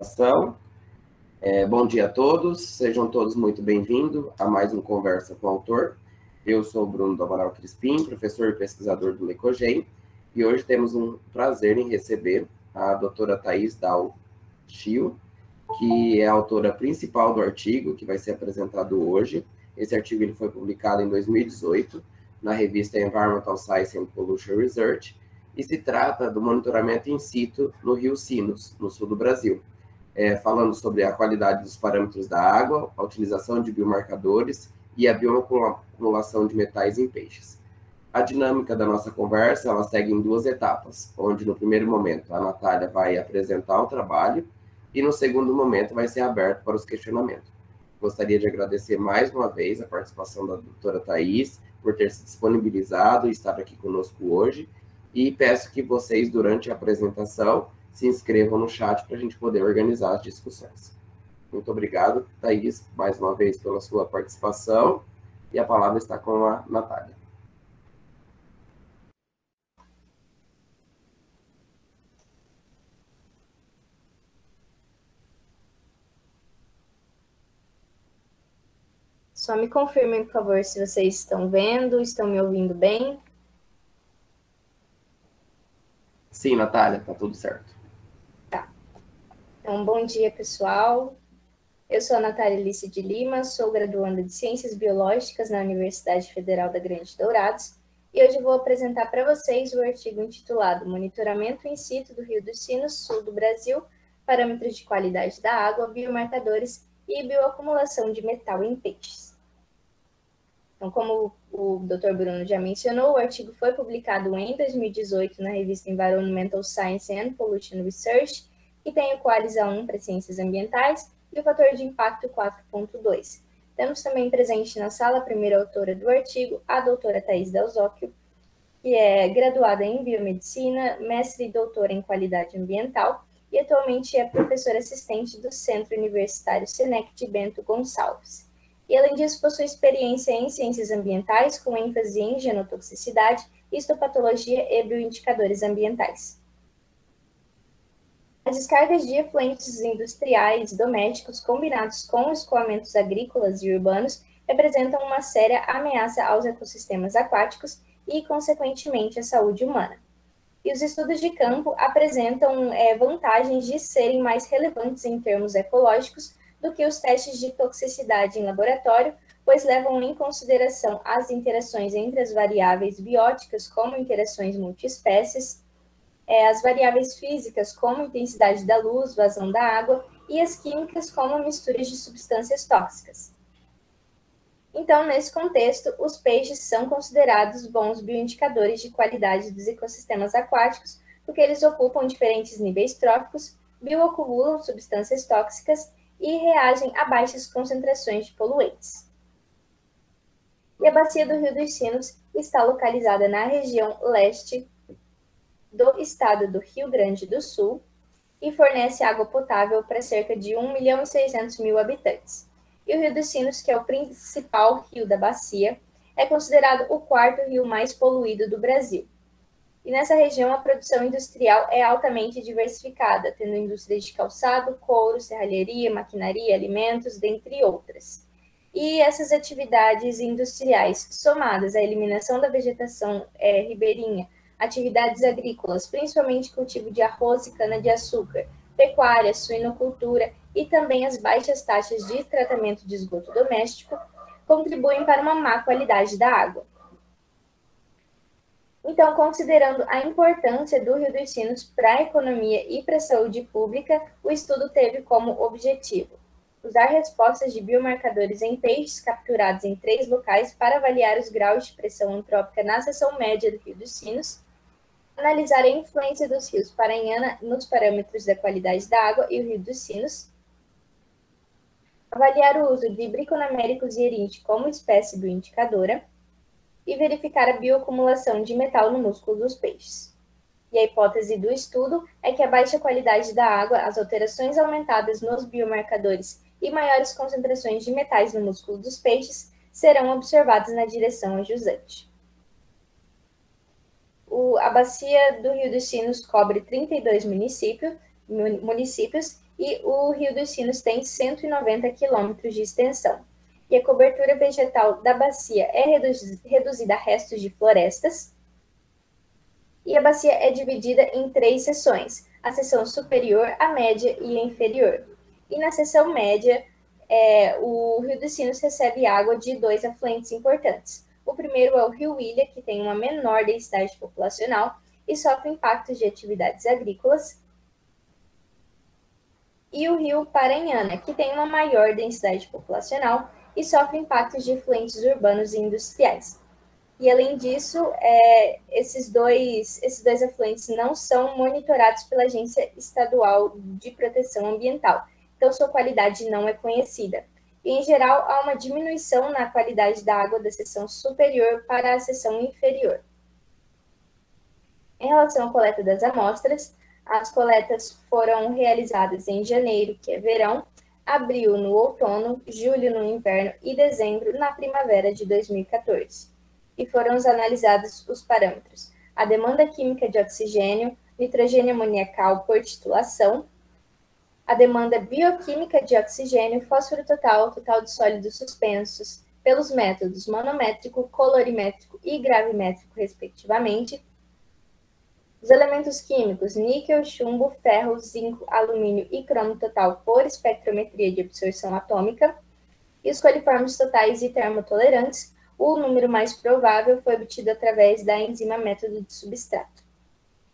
Apresentação. Bom dia a todos, sejam todos muito bem-vindos a mais um Conversa com o Autor. Eu sou o Bruno do Amaral Crispim, professor e pesquisador do LECOGEM, e hoje temos um prazer em receber a doutora Thaís Dal Chio, que é a autora principal do artigo que vai ser apresentado hoje. Esse artigo ele foi publicado em 2018 na revista Environmental Science and Pollution Research, e se trata do monitoramento in situ no Rio Sinos, no sul do Brasil. Falando sobre a qualidade dos parâmetros da água, a utilização de biomarcadores e a bioacumulação de metais em peixes. A dinâmica da nossa conversa, ela segue em duas etapas, onde no primeiro momento a Natália vai apresentar o trabalho e no segundo momento vai ser aberto para os questionamentos. Gostaria de agradecer mais uma vez a participação da doutora Thaís por ter se disponibilizado e estar aqui conosco hoje, e peço que vocês, durante a apresentação, se inscrevam no chat para a gente poder organizar as discussões. Muito obrigado, Thaís, mais uma vez pela sua participação, e a palavra está com a Natália. Só me confirmem, por favor, se vocês estão vendo, estão me ouvindo bem. Sim, Natália, está tudo certo. Tá. Então, bom dia, pessoal. Eu sou a Natália Alice de Lima, sou graduanda de Ciências Biológicas na Universidade Federal da Grande Dourados, e hoje vou apresentar para vocês o artigo intitulado Monitoramento in situ do Rio dos Sinos, sul do Brasil, parâmetros de qualidade da água, biomarcadores e bioacumulação de metal em peixes. Então, como o Dr. Bruno já mencionou, o artigo foi publicado em 2018 na revista Environmental Science and Pollution Research, que tem o Qualis A1 para Ciências Ambientais e o fator de impacto 4.2. Temos também presente na sala a primeira autora do artigo, a doutora Thaís Dal Chio, que é graduada em Biomedicina, mestre e doutora em Qualidade Ambiental, e atualmente é professora assistente do Centro Universitário SENEC Bento Gonçalves. E, além disso, possui experiência em ciências ambientais, com ênfase em genotoxicidade, histopatologia e bioindicadores ambientais. As descargas de efluentes industriais domésticos combinados com escoamentos agrícolas e urbanos representam uma séria ameaça aos ecossistemas aquáticos e, consequentemente, à saúde humana. E os estudos de campo apresentam vantagens de serem mais relevantes em termos ecológicos do que os testes de toxicidade em laboratório, pois levam em consideração as interações entre as variáveis bióticas, como interações multiespécies, as variáveis físicas, como intensidade da luz, vazão da água, e as químicas, como misturas de substâncias tóxicas. Então, nesse contexto, os peixes são considerados bons bioindicadores de qualidade dos ecossistemas aquáticos, porque eles ocupam diferentes níveis tróficos, bioacumulam substâncias tóxicas e reagem a baixas concentrações de poluentes. E a bacia do Rio dos Sinos está localizada na região leste do estado do Rio Grande do Sul e fornece água potável para cerca de 1.600.000 habitantes. E o Rio dos Sinos, que é o principal rio da bacia, é considerado o quarto rio mais poluído do Brasil. E nessa região a produção industrial é altamente diversificada, tendo indústrias de calçado, couro, serralheria, maquinaria, alimentos, dentre outras. E essas atividades industriais, somadas à eliminação da vegetação ribeirinha, atividades agrícolas, principalmente cultivo de arroz e cana-de-açúcar, pecuária, suinocultura e também as baixas taxas de tratamento de esgoto doméstico, contribuem para uma má qualidade da água. Então, considerando a importância do Rio dos Sinos para a economia e para a saúde pública, o estudo teve como objetivo usar respostas de biomarcadores em peixes capturados em 3 locais para avaliar os graus de pressão antrópica na seção média do Rio dos Sinos, analisar a influência dos rios Paranhana nos parâmetros da qualidade da água e o Rio dos Sinos, avaliar o uso de Briconaméricos hierinte como espécie bioindicadora e verificar a bioacumulação de metal no músculo dos peixes. E a hipótese do estudo é que a baixa qualidade da água, as alterações aumentadas nos biomarcadores e maiores concentrações de metais no músculo dos peixes serão observadas na direção a jusante. A bacia do Rio dos Sinos cobre 32 municípios e o Rio dos Sinos tem 190 quilômetros de extensão. E a cobertura vegetal da bacia é reduzida a restos de florestas. E a bacia é dividida em 3 seções, a seção superior, a média e a inferior. E na seção média, o Rio dos Sinos recebe água de 2 afluentes importantes. O primeiro é o Rio Ilha, que tem uma menor densidade populacional e sofre impactos de atividades agrícolas. E o Rio Paranhana, que tem uma maior densidade populacional e sofre impactos de efluentes urbanos e industriais. E, além disso, esses dois afluentes não são monitorados pela Agência Estadual de Proteção Ambiental, então sua qualidade não é conhecida. E, em geral, há uma diminuição na qualidade da água da seção superior para a seção inferior. Em relação à coleta das amostras, as coletas foram realizadas em janeiro, que é verão, abril no outono, julho no inverno e dezembro na primavera de 2014. E foram analisados os parâmetros: a demanda química de oxigênio, nitrogênio amoniacal por titulação, a demanda bioquímica de oxigênio, fósforo total, total de sólidos suspensos, pelos métodos manométrico, colorimétrico e gravimétrico, respectivamente, os elementos químicos níquel, chumbo, ferro, zinco, alumínio e cromo total por espectrometria de absorção atômica, e os coliformes totais e termotolerantes. O número mais provável foi obtido através da enzima método de substrato.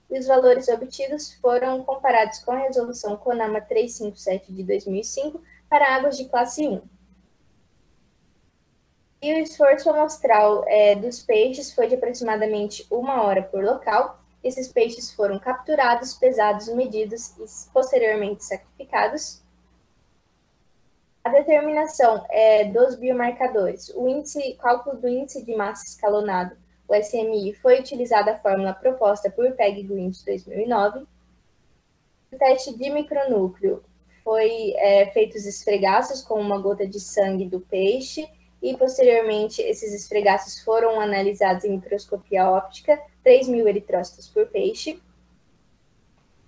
E os valores obtidos foram comparados com a resolução CONAMA 357 de 2005 para águas de classe 1. E o esforço amostral dos peixes foi de aproximadamente 1 hora por local. Esses peixes foram capturados, pesados, medidos e posteriormente sacrificados. A determinação dos biomarcadores, cálculo do índice de massa escalonado, o SMI, foi utilizada a fórmula proposta por Peg Green de 2009. O teste de micronúcleo foi feitos esfregaços com uma gota de sangue do peixe e, posteriormente, esses esfregaços foram analisados em microscopia óptica, 3.000 eritrócitos por peixe.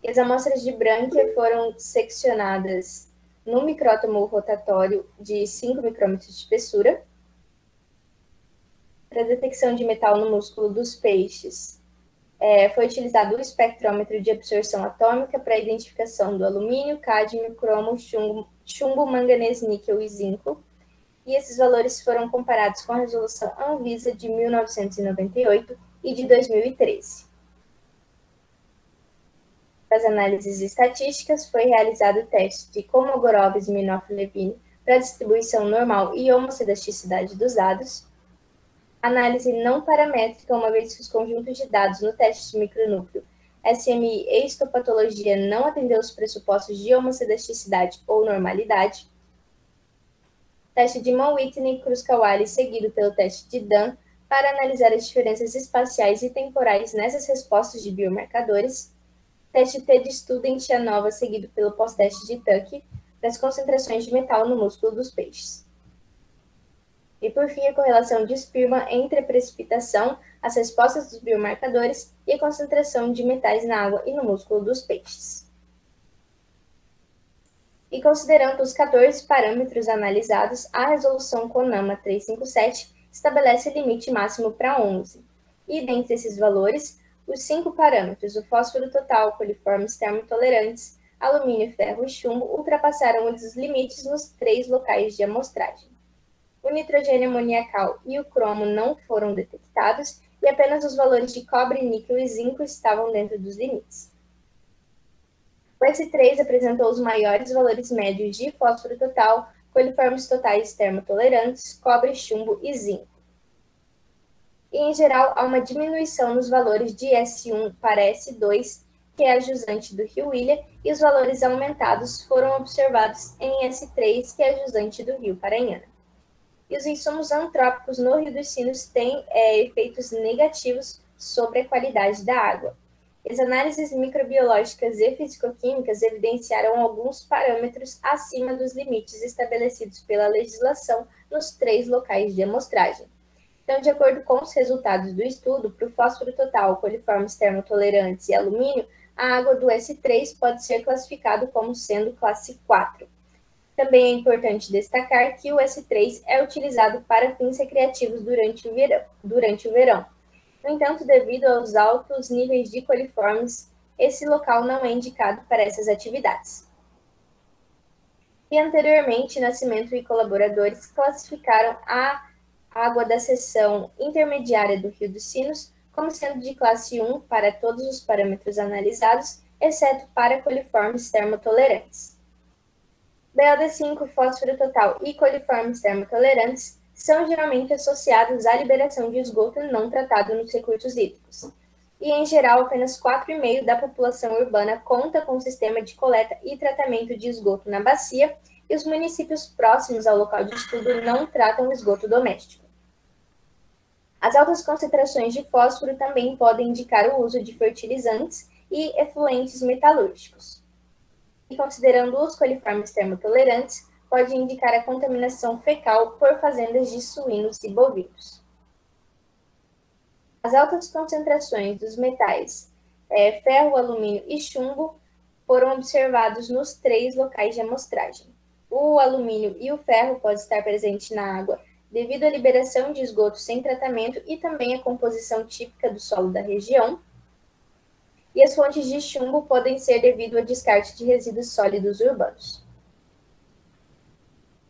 E as amostras de brânquia foram seccionadas no micrótomo rotatório de 5 micrômetros de espessura. Para a detecção de metal no músculo dos peixes, foi utilizado o espectrômetro de absorção atômica para a identificação do alumínio, cádmio, cromo, chumbo, manganês, níquel e zinco. E esses valores foram comparados com a resolução Anvisa de 1998 e de 2013. Para as análises estatísticas, foi realizado o teste de Kolmogorov-Smirnov-Levin para a distribuição normal e homocedasticidade dos dados, análise não paramétrica, uma vez que os conjuntos de dados no teste de micronúcleo, SMI e histopatologia não atendeu os pressupostos de homocedasticidade ou normalidade, teste de Mann-Whitney-Kruskal-Wallis seguido pelo teste de Dunn para analisar as diferenças espaciais e temporais nessas respostas de biomarcadores, teste T de Student-Janova seguido pelo pós-teste de Tuck das concentrações de metal no músculo dos peixes. E, por fim, a correlação de Spearman entre a precipitação, as respostas dos biomarcadores e a concentração de metais na água e no músculo dos peixes. E, considerando os 14 parâmetros analisados, a resolução CONAMA 357 estabelece o limite máximo para 11. E, dentre esses valores, os 5 parâmetros, o fósforo total, coliformes termotolerantes, alumínio, ferro e chumbo, ultrapassaram os limites nos 3 locais de amostragem. O nitrogênio amoniacal e o cromo não foram detectados e apenas os valores de cobre, níquel e zinco estavam dentro dos limites. O S3 apresentou os maiores valores médios de fósforo total, coliformes totais termotolerantes, cobre, chumbo e zinco. E, em geral, há uma diminuição nos valores de S1 para S2, que é a jusante do Rio Ilha, e os valores aumentados foram observados em S3, que é a jusante do Rio Paranhana. E os insumos antrópicos no Rio dos Sinos têm efeitos negativos sobre a qualidade da água. As análises microbiológicas e fisicoquímicas evidenciaram alguns parâmetros acima dos limites estabelecidos pela legislação nos 3 locais de amostragem. Então, de acordo com os resultados do estudo, para o fósforo total, coliformes termotolerantes e alumínio, a água do S3 pode ser classificado como sendo classe 4. Também é importante destacar que o S3 é utilizado para fins recreativos durante o verão. No entanto, devido aos altos níveis de coliformes, esse local não é indicado para essas atividades. E anteriormente, Nascimento e colaboradores classificaram a água da seção intermediária do Rio dos Sinos como sendo de classe 1 para todos os parâmetros analisados, exceto para coliformes termotolerantes. BOD5, fósforo total e coliformes termotolerantes são geralmente associados à liberação de esgoto não tratado nos recursos hídricos. E, em geral, apenas 4,5% da população urbana conta com um sistema de coleta e tratamento de esgoto na bacia, e os municípios próximos ao local de estudo não tratam o esgoto doméstico. As altas concentrações de fósforo também podem indicar o uso de fertilizantes e efluentes metalúrgicos. E considerando os coliformes termotolerantes, pode indicar a contaminação fecal por fazendas de suínos e bovinos. As altas concentrações dos metais ferro, alumínio e chumbo foram observados nos 3 locais de amostragem. O alumínio e o ferro podem estar presentes na água devido à liberação de esgoto sem tratamento e também à composição típica do solo da região. E as fontes de chumbo podem ser devido ao descarte de resíduos sólidos urbanos.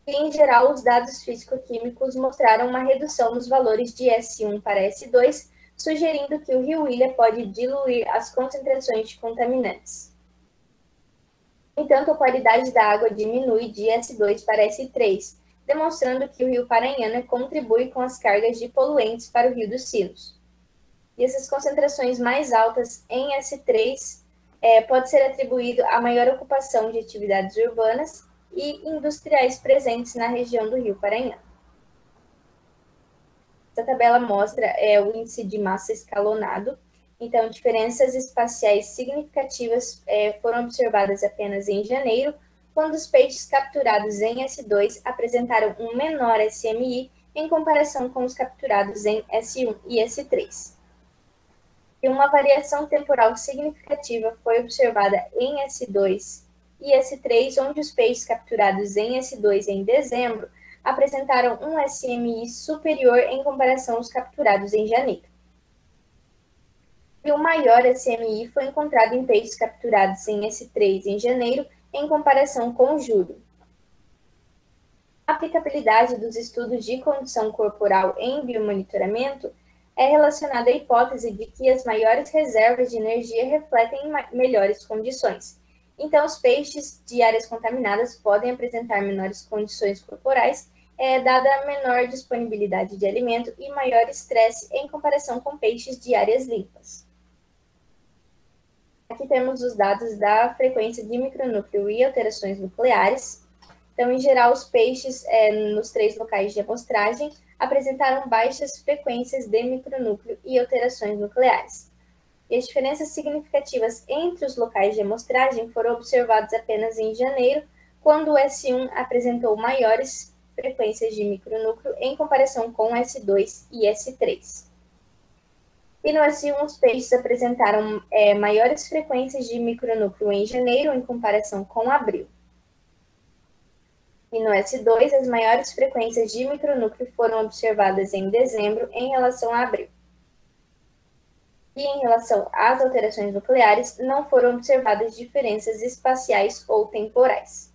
E, em geral, os dados físico-químicos mostraram uma redução nos valores de S1 para S2, sugerindo que o rio Ilha pode diluir as concentrações de contaminantes. No entanto, a qualidade da água diminui de S2 para S3, demonstrando que o rio Paranhana contribui com as cargas de poluentes para o rio dos Sinos. E essas concentrações mais altas em S3 pode ser atribuído à maior ocupação de atividades urbanas e industriais presentes na região do rio Paranhana. Essa tabela mostra o índice de massa escalonado. Então, diferenças espaciais significativas foram observadas apenas em janeiro, quando os peixes capturados em S2 apresentaram um menor SMI em comparação com os capturados em S1 e S3. E uma variação temporal significativa foi observada em S2 e S3, onde os peixes capturados em S2 em dezembro apresentaram um SMI superior em comparação aos capturados em janeiro. E o maior SMI foi encontrado em peixes capturados em S3 em janeiro, em comparação com julho. A aplicabilidade dos estudos de condição corporal em biomonitoramento é relacionada à hipótese de que as maiores reservas de energia refletem melhores condições. Então, os peixes de áreas contaminadas podem apresentar menores condições corporais, dada a menor disponibilidade de alimento e maior estresse em comparação com peixes de áreas limpas. Aqui temos os dados da frequência de micronúcleo e alterações nucleares. Então, em geral, os peixes nos 3 locais de amostragem apresentaram baixas frequências de micronúcleo e alterações nucleares. E as diferenças significativas entre os locais de amostragem foram observadas apenas em janeiro, quando o S1 apresentou maiores frequências de micronúcleo em comparação com o S2 e S3. E no S1, os peixes apresentaram maiores frequências de micronúcleo em janeiro em comparação com abril. E no S2, as maiores frequências de micronúcleo foram observadas em dezembro em relação a abril. E em relação às alterações nucleares, não foram observadas diferenças espaciais ou temporais.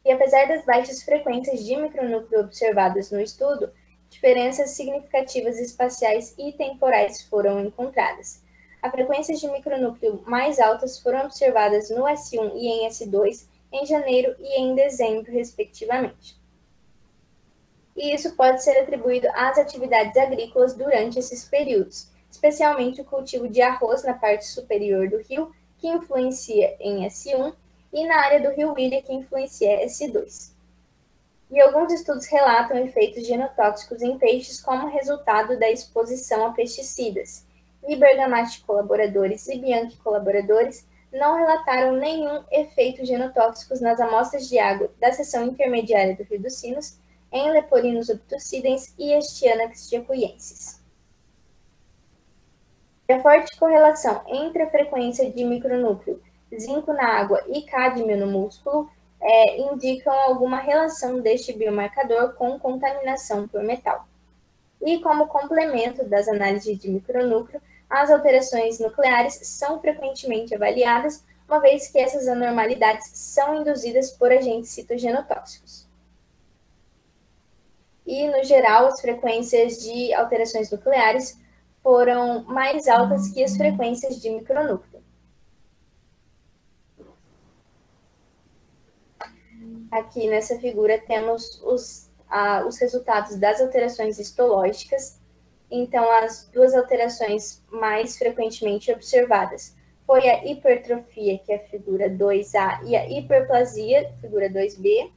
E apesar das baixas frequências de micronúcleo observadas no estudo, diferenças significativas espaciais e temporais foram encontradas. As frequências de micronúcleo mais altas foram observadas no S1 e em S2 em janeiro e em dezembro, respectivamente. E isso pode ser atribuído às atividades agrícolas durante esses períodos, especialmente o cultivo de arroz na parte superior do rio, que influencia em S1, e na área do rio Ilha, que influencia S2. E alguns estudos relatam efeitos genotóxicos em peixes como resultado da exposição a pesticidas. E Bergamaschi colaboradores e Bianchi colaboradores não relataram nenhum efeito genotóxicos nas amostras de água da seção intermediária do Rio dos Sinos, em Leporinos obtucidens e Estianax jacuiensis. A forte correlação entre a frequência de micronúcleo, zinco na água e cádmio no músculo indicam alguma relação deste biomarcador com contaminação por metal. E como complemento das análises de micronúcleo, as alterações nucleares são frequentemente avaliadas, uma vez que essas anormalidades são induzidas por agentes citogenotóxicos. E, no geral, as frequências de alterações nucleares foram mais altas que as frequências de micronúcleo. Aqui nessa figura temos os resultados das alterações histológicas. Então, as duas alterações mais frequentemente observadas foi a hipertrofia, que é a figura 2A, e a hiperplasia, figura 2B.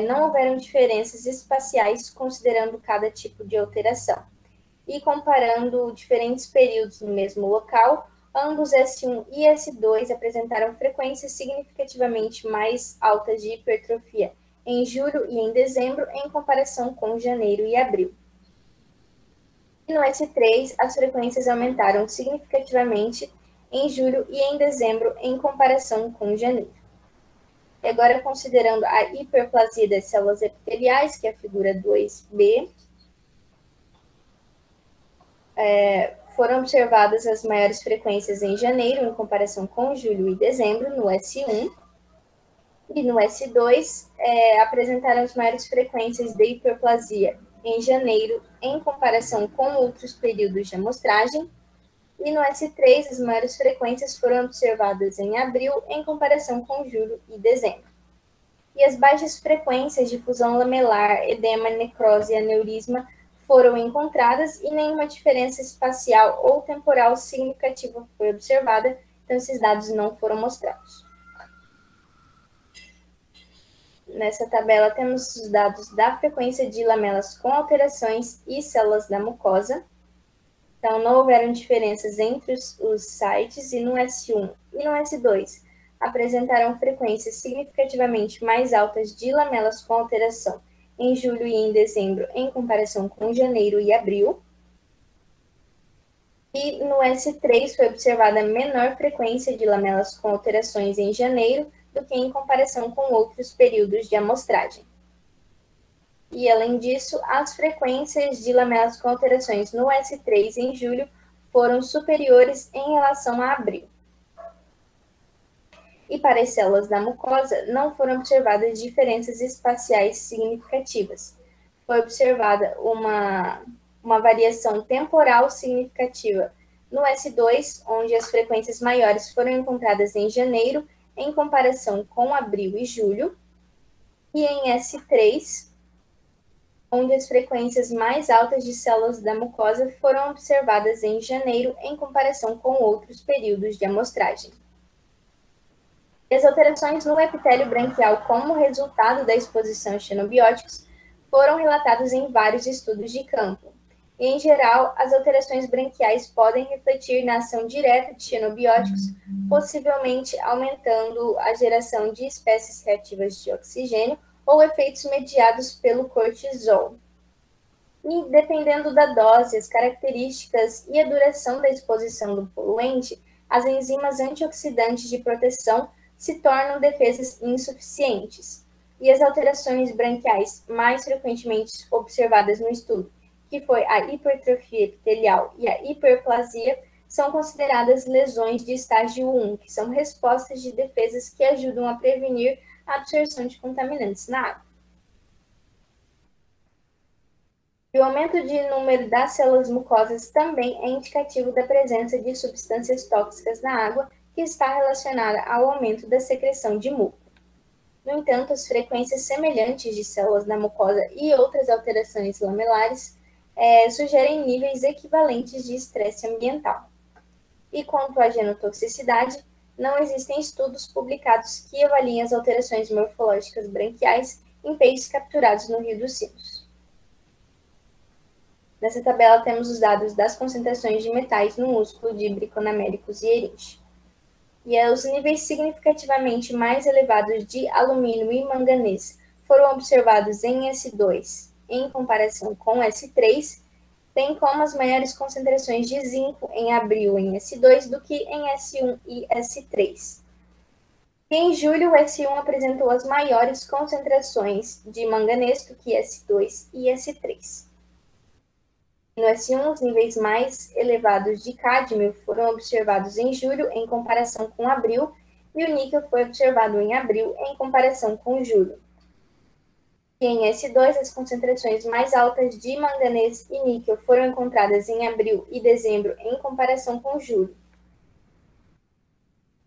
Não houveram diferenças espaciais considerando cada tipo de alteração. E comparando diferentes períodos no mesmo local, ambos S1 e S2 apresentaram frequências significativamente mais altas de hipertrofia em julho e em dezembro, em comparação com janeiro e abril. E no S3, as frequências aumentaram significativamente em julho e em dezembro, em comparação com janeiro. E agora, considerando a hiperplasia das células epiteliais, que é a figura 2B, foram observadas as maiores frequências em janeiro, em comparação com julho e dezembro, no S1. E no S2, apresentaram as maiores frequências de hiperplasia em janeiro, em comparação com outros períodos de amostragem. E no S3, as maiores frequências foram observadas em abril, em comparação com julho e dezembro. E as baixas frequências de fusão lamelar, edema, necrose e aneurisma foram encontradas e nenhuma diferença espacial ou temporal significativa foi observada, então esses dados não foram mostrados. Nessa tabela temos os dados da frequência de lamelas com alterações e células da mucosa. Então, não houveram diferenças entre os sites, e no S1 e no S2 apresentaram frequências significativamente mais altas de lamelas com alteração em julho e em dezembro, em comparação com janeiro e abril. E no S3 foi observada menor frequência de lamelas com alterações em janeiro do que em comparação com outros períodos de amostragem. E, além disso, as frequências de lamelas com alterações no S3 em julho foram superiores em relação a abril. E para as células da mucosa, não foram observadas diferenças espaciais significativas. Foi observada uma variação temporal significativa no S2, onde as frequências maiores foram encontradas em janeiro, em comparação com abril e julho, e em S3, onde as frequências mais altas de células da mucosa foram observadas em janeiro, em comparação com outros períodos de amostragem. E as alterações no epitélio branquial como resultado da exposição a xenobióticos foram relatadas em vários estudos de campo. E, em geral, as alterações branquiais podem refletir na ação direta de xenobióticos, possivelmente aumentando a geração de espécies reativas de oxigênio ou efeitos mediados pelo cortisol. E, dependendo da dose, as características e a duração da exposição do poluente, as enzimas antioxidantes de proteção se tornam defesas insuficientes. E as alterações branquiais mais frequentemente observadas no estudo, que foi a hipertrofia epitelial e a hiperplasia, são consideradas lesões de estágio 1, que são respostas de defesas que ajudam a prevenir a absorção de contaminantes na água. E o aumento de número das células mucosas também é indicativo da presença de substâncias tóxicas na água, que está relacionada ao aumento da secreção de muco. No entanto, as frequências semelhantes de células da mucosa e outras alterações lamelares sugerem níveis equivalentes de estresse ambiental. E quanto à genotoxicidade, não existem estudos publicados que avaliem as alterações morfológicas branquiais em peixes capturados no Rio dos Sinos. Nessa tabela temos os dados das concentrações de metais no músculo de Briconaméricus e Erinche. E os níveis significativamente mais elevados de alumínio e manganês foram observados em S2 em comparação com S3, bem como as maiores concentrações de zinco em abril em S2 do que em S1 e S3. E em julho, o S1 apresentou as maiores concentrações de manganês do que S2 e S3. No S1, os níveis mais elevados de cádmio foram observados em julho em comparação com abril, e o níquel foi observado em abril em comparação com julho. E em S2, as concentrações mais altas de manganês e níquel foram encontradas em abril e dezembro em comparação com julho.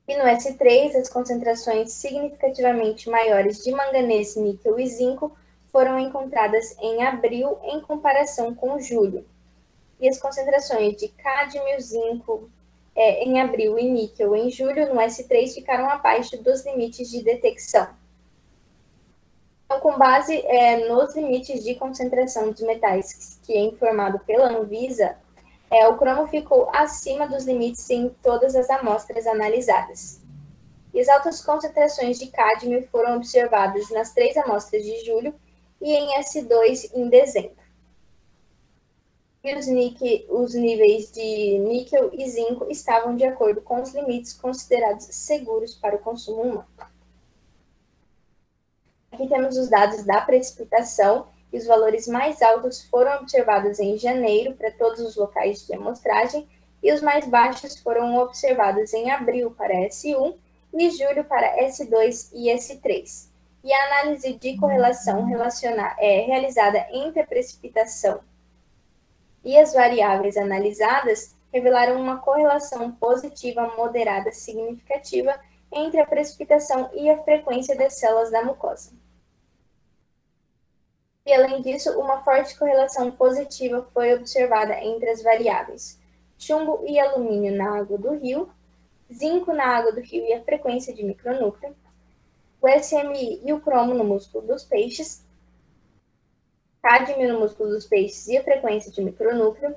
E no S3, as concentrações significativamente maiores de manganês, níquel e zinco foram encontradas em abril em comparação com julho. E as concentrações de cádmio, zinco em abril e níquel em julho no S3 ficaram abaixo dos limites de detecção. Então, com base nos limites de concentração dos metais que é informado pela Anvisa, o cromo ficou acima dos limites em todas as amostras analisadas. E as altas concentrações de cádmio foram observadas nas 3 amostras de julho e em S2 em dezembro. E os níveis de níquel e zinco estavam de acordo com os limites considerados seguros para o consumo humano. Aqui temos os dados da precipitação, e os valores mais altos foram observados em janeiro para todos os locais de amostragem, e os mais baixos foram observados em abril para S1 e julho para S2 e S3. E a análise de correlação realizada entre a precipitação e as variáveis analisadas revelaram uma correlação positiva moderada significativa entre a precipitação e a frequência das células da mucosa. E, além disso, uma forte correlação positiva foi observada entre as variáveis chumbo e alumínio na água do rio, zinco na água do rio e a frequência de micronúcleo, o SMI e o cromo no músculo dos peixes, cádmio no músculo dos peixes e a frequência de micronúcleo,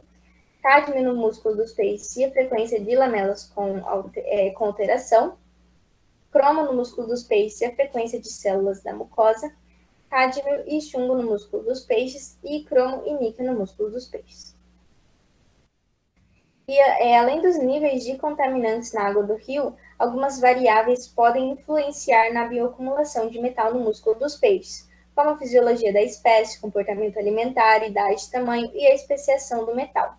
cádmio no músculo dos peixes e a frequência de lamelas com alteração, cromo no músculo dos peixes e a frequência de células da mucosa, cádmio e chumbo no músculo dos peixes e cromo e níquel no músculo dos peixes. E, além dos níveis de contaminantes na água do rio, algumas variáveis podem influenciar na bioacumulação de metal no músculo dos peixes, como a fisiologia da espécie, comportamento alimentar, idade, tamanho e a especiação do metal.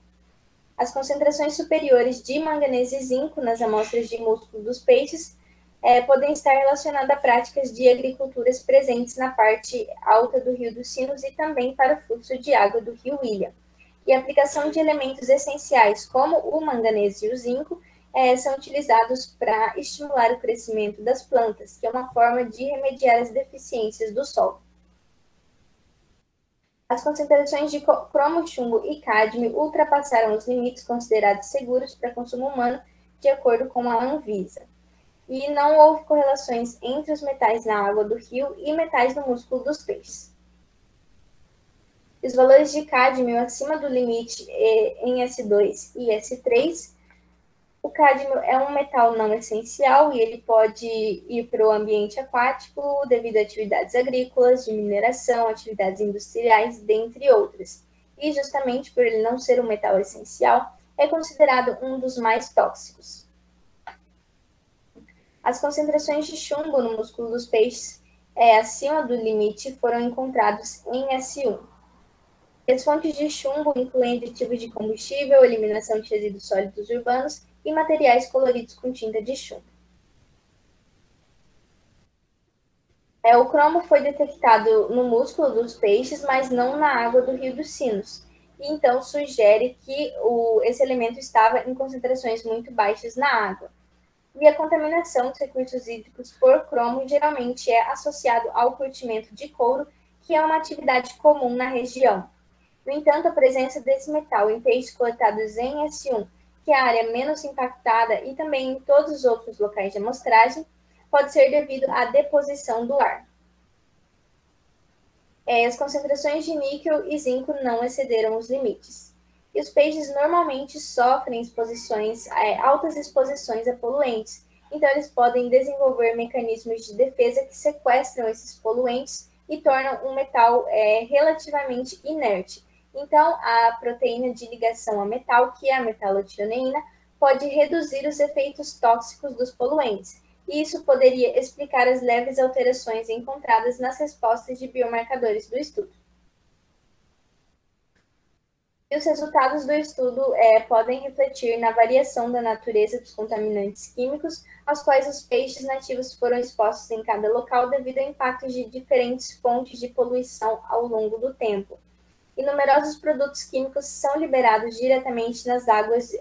As concentrações superiores de manganês e zinco nas amostras de músculo dos peixes podem estar relacionadas a práticas de agriculturas presentes na parte alta do Rio dos Sinos e também para o fluxo de água do Rio Ilha. E a aplicação de elementos essenciais como o manganês e o zinco são utilizados para estimular o crescimento das plantas, que é uma forma de remediar as deficiências do solo. As concentrações de cromo, chumbo e cádmio ultrapassaram os limites considerados seguros para consumo humano, de acordo com a Anvisa. E não houve correlações entre os metais na água do rio e metais no músculo dos peixes. Os valores de cádmio acima do limite em S2 e S3, o cádmio é um metal não essencial e ele pode ir para o ambiente aquático devido a atividades agrícolas, de mineração, atividades industriais, dentre outras. E justamente por ele não ser um metal essencial, é considerado um dos mais tóxicos. As concentrações de chumbo no músculo dos peixes acima do limite foram encontrados em S1. As fontes de chumbo incluem aditivos de combustível, eliminação de resíduos sólidos urbanos e materiais coloridos com tinta de chumbo. O cromo foi detectado no músculo dos peixes, mas não na água do Rio dos Sinos. E então sugere que esse elemento estava em concentrações muito baixas na água. E a contaminação dos recursos hídricos por cromo geralmente é associado ao curtimento de couro, que é uma atividade comum na região. No entanto, a presença desse metal em peixes coletados em S1, que é a área menos impactada, e também em todos os outros locais de amostragem, pode ser devido à deposição do ar. As concentrações de níquel e zinco não excederam os limites. E os peixes normalmente sofrem altas exposições a poluentes, então eles podem desenvolver mecanismos de defesa que sequestram esses poluentes e tornam um metal relativamente inerte. Então, a proteína de ligação a metal, que é a metalotioneína, pode reduzir os efeitos tóxicos dos poluentes, e isso poderia explicar as leves alterações encontradas nas respostas de biomarcadores do estudo. E os resultados do estudo podem refletir na variação da natureza dos contaminantes químicos aos quais os peixes nativos foram expostos em cada local devido a impactos de diferentes fontes de poluição ao longo do tempo. E numerosos produtos químicos são liberados diretamente nas águas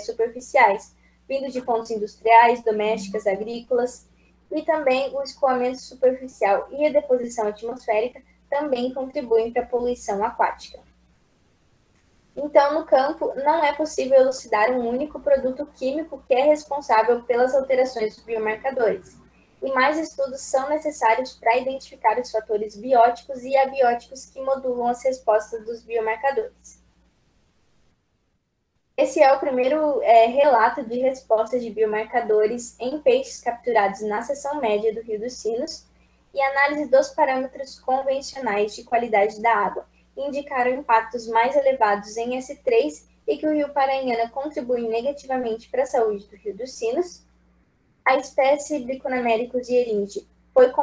superficiais, vindo de fontes industriais, domésticas, agrícolas, e também o escoamento superficial e a deposição atmosférica também contribuem para a poluição aquática. Então, no campo, não é possível elucidar um único produto químico que é responsável pelas alterações dos biomarcadores, e mais estudos são necessários para identificar os fatores bióticos e abióticos que modulam as respostas dos biomarcadores. Esse é o primeiro relato de respostas de biomarcadores em peixes capturados na seção média do Rio dos Sinos e análise dos parâmetros convencionais de qualidade da água, indicaram impactos mais elevados em S3 e que o rio Paranhana contribui negativamente para a saúde do Rio dos Sinos. A espécie Briconaméricus hierinde foi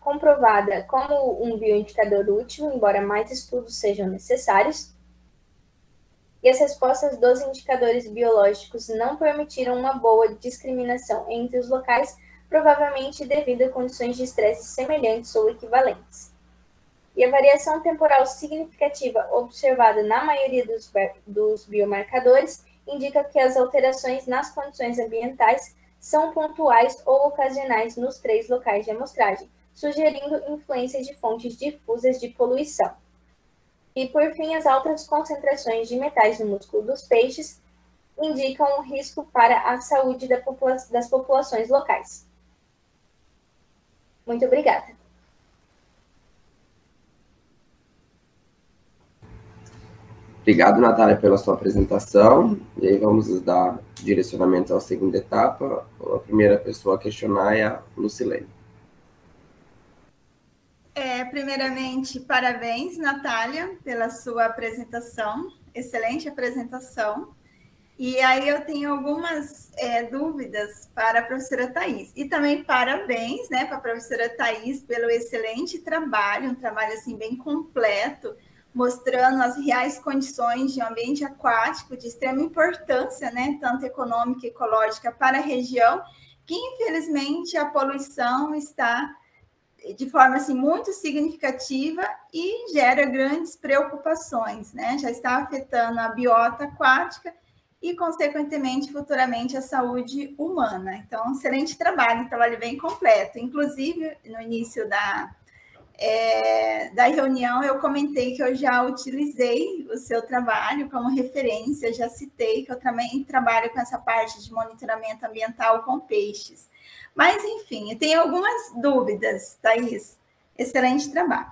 comprovada como um bioindicador útil, embora mais estudos sejam necessários. E as respostas dos indicadores biológicos não permitiram uma boa discriminação entre os locais, provavelmente devido a condições de estresse semelhantes ou equivalentes. E a variação temporal significativa observada na maioria dos biomarcadores indica que as alterações nas condições ambientais são pontuais ou ocasionais nos 3 locais de amostragem, sugerindo influência de fontes difusas de poluição. E, por fim, as altas concentrações de metais no músculo dos peixes indicam um risco para a saúde das populações locais. Muito obrigada. Obrigado, Natália, pela sua apresentação. E aí vamos dar direcionamento à segunda etapa. A primeira pessoa a questionar é a Lucilene. Primeiramente, parabéns, Natália, pela sua apresentação. Excelente apresentação. E aí eu tenho algumas dúvidas para a professora Thais. E também parabéns, né, para a professora Thais pelo excelente trabalho, um trabalho assim bem completo, mostrando as reais condições de um ambiente aquático de extrema importância, né, tanto econômica e ecológica para a região, que infelizmente a poluição está de forma assim, muito significativa e gera grandes preocupações, né? Já está afetando a biota aquática e, consequentemente, futuramente, a saúde humana. Então, excelente trabalho, um trabalho bem completo. Inclusive, no início da reunião, eu comentei que eu já utilizei o seu trabalho como referência, já citei que eu também trabalho com essa parte de monitoramento ambiental com peixes. Mas, enfim, eu tenho algumas dúvidas, Thais. Excelente trabalho.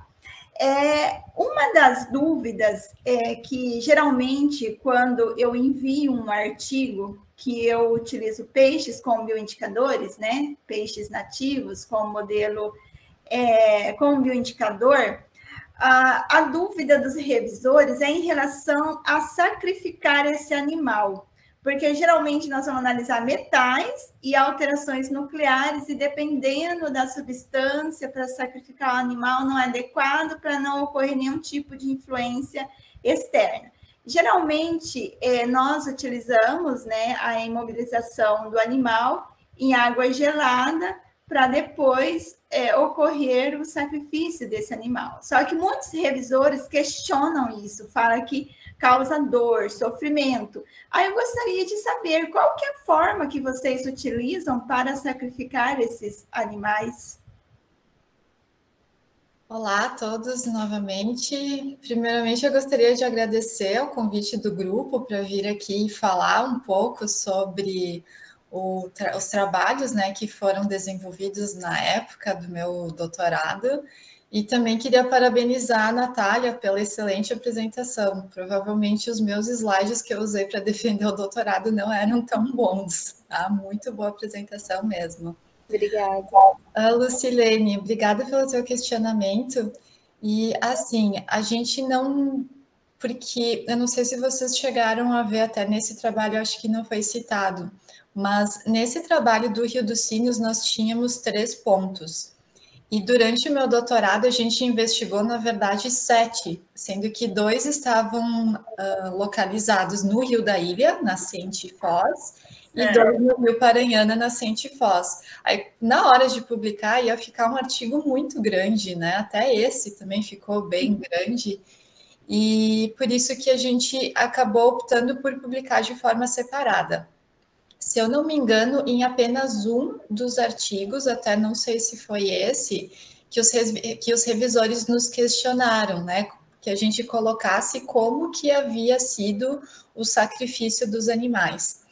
Uma das dúvidas é que, geralmente, quando eu envio um artigo que eu utilizo peixes como bioindicadores, né? Peixes nativos como modelo, como bioindicador, a dúvida dos revisores é em relação a sacrificar esse animal. Porque geralmente nós vamos analisar metais e alterações nucleares, e dependendo da substância para sacrificar o animal não é adequado para não ocorrer nenhum tipo de influência externa. Geralmente, nós utilizamos, né, a imobilização do animal em água gelada para depois ocorrer o sacrifício desse animal. Só que muitos revisores questionam isso, falam que causa dor, sofrimento. Aí eu gostaria de saber qual que é a forma que vocês utilizam para sacrificar esses animais. Olá a todos novamente. Primeiramente, eu gostaria de agradecer o convite do grupo para vir aqui falar um pouco sobre os trabalhos, né, que foram desenvolvidos na época do meu doutorado. E também queria parabenizar a Natália pela excelente apresentação. Provavelmente os meus slides que eu usei para defender o doutorado não eram tão bons. Tá? Muito boa apresentação mesmo. Obrigada. Lucilene, obrigada pelo seu questionamento. E, assim, a gente não porque eu não sei se vocês chegaram a ver até nesse trabalho, acho que não foi citado, mas nesse trabalho do Rio dos Sinos nós tínhamos 3 pontos. E durante o meu doutorado a gente investigou, na verdade, 7, sendo que 2 estavam localizados no Rio da Ilha, nascente Foz, e 2 no Rio Paranhana, nascente Foz. Aí, na hora de publicar, ia ficar um artigo muito grande, né? Até esse também ficou bem grande. E por isso que a gente acabou optando por publicar de forma separada. Se eu não me engano, em apenas um dos artigos, até não sei se foi esse, que os revisores nos questionaram, né? Que a gente colocasse como que havia sido o sacrifício dos animais.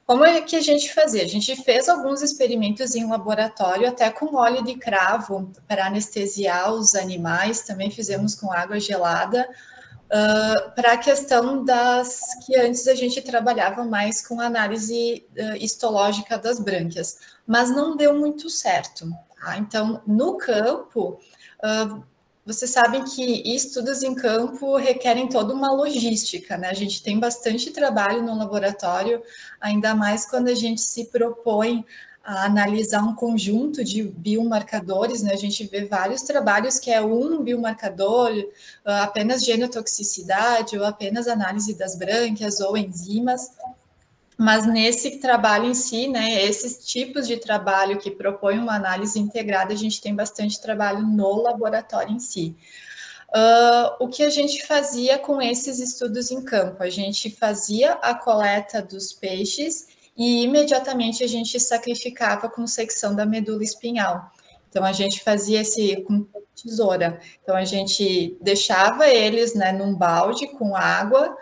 Como é que a gente fazia? A gente fez alguns experimentos em laboratório, até com óleo de cravo para anestesiar os animais, também fizemos com água gelada, para a questão das que antes a gente trabalhava mais com análise histológica das brânquias, mas não deu muito certo. Tá? Então, no campo, vocês sabem que estudos em campo requerem toda uma logística, né? A gente tem bastante trabalho no laboratório, ainda mais quando a gente se propõe a analisar um conjunto de biomarcadores, né? A gente vê vários trabalhos que é um biomarcador, apenas genotoxicidade, ou apenas análise das brânquias, ou enzimas. Mas nesse trabalho em si, né, esses tipos de trabalho que propõem uma análise integrada, a gente tem bastante trabalho no laboratório em si. O que a gente fazia com esses estudos em campo? A gente fazia a coleta dos peixes e imediatamente a gente sacrificava com secção da medula espinhal. Então, a gente fazia esse com tesoura. Então, a gente deixava eles, né, num balde com água,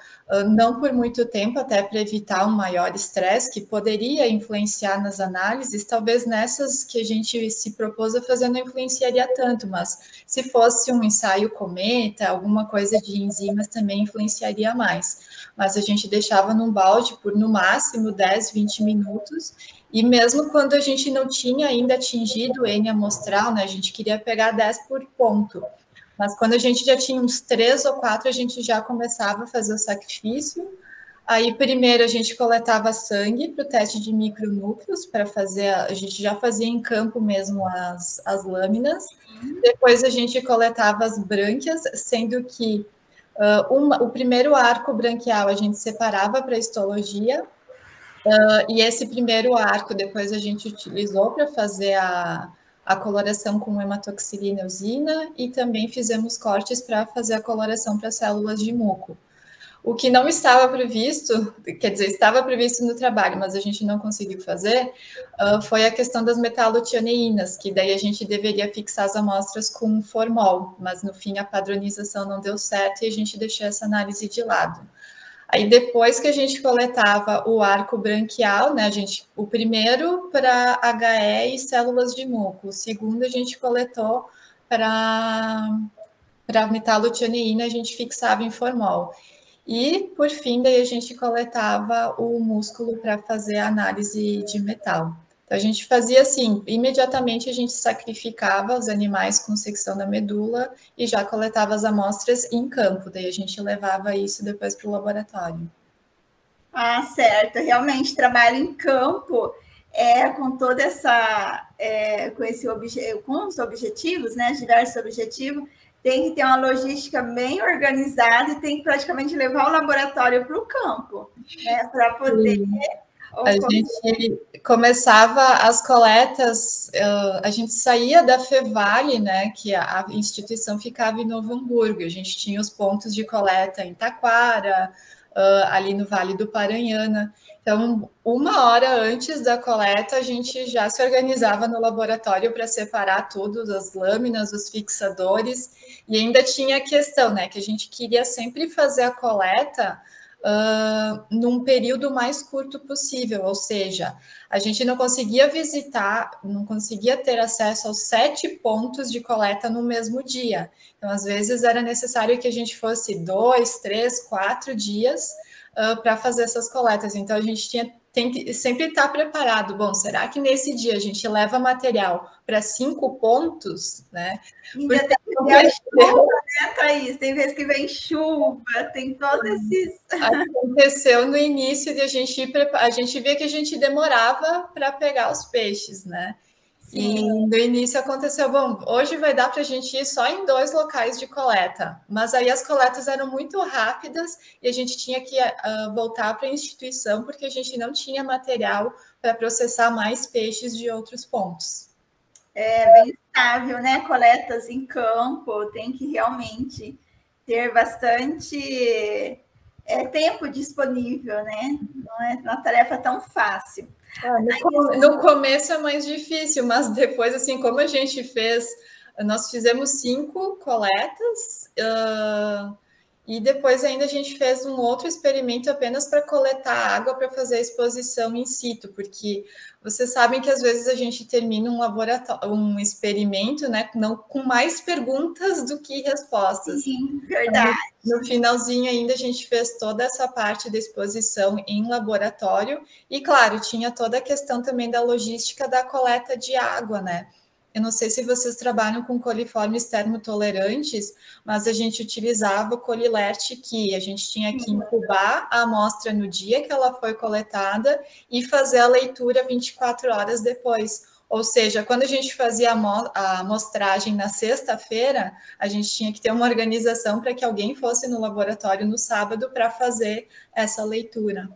não por muito tempo, até para evitar um maior estresse que poderia influenciar nas análises. Talvez nessas que a gente se propôs a fazer não influenciaria tanto, mas se fosse um ensaio cometa, alguma coisa de enzimas também influenciaria mais. Mas a gente deixava num balde por no máximo 10, 20 minutos, e mesmo quando a gente não tinha ainda atingido o N amostral, né, a gente queria pegar 10 por ponto, mas quando a gente já tinha uns 3 ou 4, a gente já começava a fazer o sacrifício. Aí, primeiro, a gente coletava sangue para o teste de micronúcleos, para fazer, a gente já fazia em campo mesmo as lâminas. Depois, a gente coletava as brânquias, sendo que o primeiro arco branquial a gente separava para histologia, e esse primeiro arco depois a gente utilizou para fazer a coloração com hematoxilina eosina, e também fizemos cortes para fazer a coloração para células de muco. O que não estava previsto, quer dizer, estava previsto no trabalho, mas a gente não conseguiu fazer, foi a questão das metalotioneinas, que daí a gente deveria fixar as amostras com formol, mas no fim a padronização não deu certo e a gente deixou essa análise de lado. Aí depois que a gente coletava o arco branquial, né, o primeiro para HE e células de muco, o segundo a gente coletou para metalotioneína, a gente fixava em formol. E, por fim, daí a gente coletava o músculo para fazer a análise de metal. Então, a gente fazia assim, imediatamente a gente sacrificava os animais com secção da medula e já coletava as amostras em campo, daí a gente levava isso depois para o laboratório. Ah, certo. Realmente, trabalho em campo com toda essa... com os objetivos, né? Diversos objetivos, tem que ter uma logística bem organizada e tem que praticamente levar o laboratório para o campo, né? Para poder... A gente começava as coletas, a gente saía da Fevale, né, que a instituição ficava em Novo Hamburgo, a gente tinha os pontos de coleta em Taquara, ali no Vale do Paranhana. Então, 1 hora antes da coleta, a gente já se organizava no laboratório para separar tudo, as lâminas, os fixadores, e ainda tinha a questão, né, que a gente queria sempre fazer a coleta num período mais curto possível, ou seja, a gente não conseguia visitar, não conseguia ter acesso aos 7 pontos de coleta no mesmo dia. Então, às vezes, era necessário que a gente fosse 2, 3, 4 dias para fazer essas coletas. Então, a gente tinha tem que sempre estar preparado. Bom, será que nesse dia a gente leva material para 5 pontos, né? Ainda tem que ver chuva, né, Thaís? Tem vezes que vem chuva, tem todos esses... Aconteceu no início de a gente via que a gente demorava para pegar os peixes, né? Sim. E no início aconteceu, bom, hoje vai dar para a gente ir só em 2 locais de coleta, mas aí as coletas eram muito rápidas e a gente tinha que voltar para a instituição porque a gente não tinha material para processar mais peixes de outros pontos. É bem estável, né? Coletas em campo, tem que realmente ter bastante tempo disponível, né? Não é uma tarefa tão fácil. No começo é mais difícil, mas depois, assim, como a gente fez, nós fizemos 5 coletas, e depois ainda a gente fez um outro experimento apenas para coletar água para fazer a exposição in situ, porque vocês sabem que às vezes a gente termina um experimento, né, não, com mais perguntas do que respostas. Sim, verdade. Então, no finalzinho ainda a gente fez toda essa parte da exposição em laboratório e, claro, tinha toda a questão também da logística da coleta de água, né? Eu não sei se vocês trabalham com coliformes termotolerantes, mas a gente utilizava o Colilert, que a gente tinha que incubar a amostra no dia que ela foi coletada e fazer a leitura 24 horas depois. Ou seja, quando a gente fazia a amostragem na sexta-feira, a gente tinha que ter uma organização para que alguém fosse no laboratório no sábado para fazer essa leitura.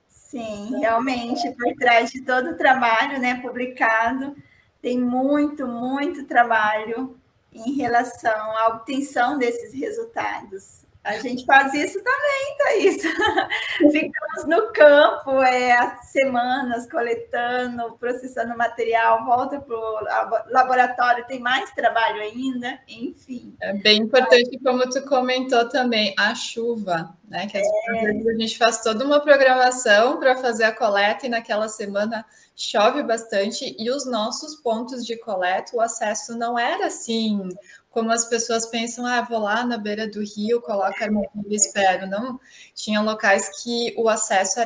Sim, realmente, por trás de todo o trabalho, né, publicado, tem muito, muito trabalho em relação à obtenção desses resultados. A gente faz isso também, Thaís. Ficamos no campo há semanas coletando, processando material, volta para o laboratório, tem mais trabalho ainda, enfim. É bem importante, como tu comentou também, a chuva, né? Que às vezes a gente faz toda uma programação para fazer a coleta e naquela semana chove bastante e os nossos pontos de coleta, o acesso não era assim, como as pessoas pensam, vou lá na beira do rio, coloco a armadilha e espero. Não, tinha locais que o acesso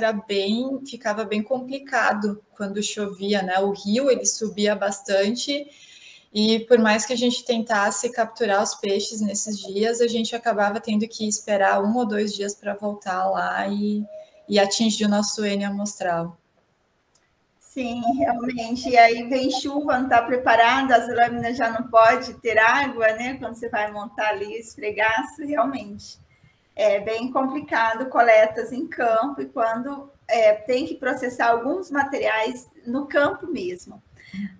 ficava bem complicado quando chovia, né? O rio, ele subia bastante e por mais que a gente tentasse capturar os peixes nesses dias, a gente acabava tendo que esperar 1 ou 2 dias para voltar lá e atingir o nosso N amostral. Sim, realmente. E aí vem chuva, não está preparado, as lâminas já não pode ter água, né? Quando você vai montar ali o esfregaço, realmente. É bem complicado, coletas em campo, e quando tem que processar alguns materiais no campo mesmo.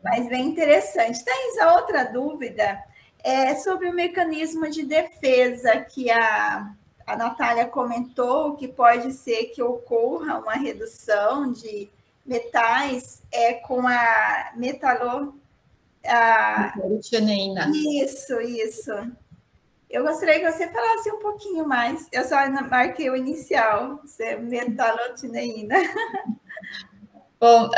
Mas bem interessante. Thaís, a outra dúvida é sobre o mecanismo de defesa que a Natália comentou, que pode ser que ocorra uma redução de metais com a metalotianeína. Isso. Eu gostaria que você falasse um pouquinho mais. Eu só marquei o inicial, metalotianeína. Bom,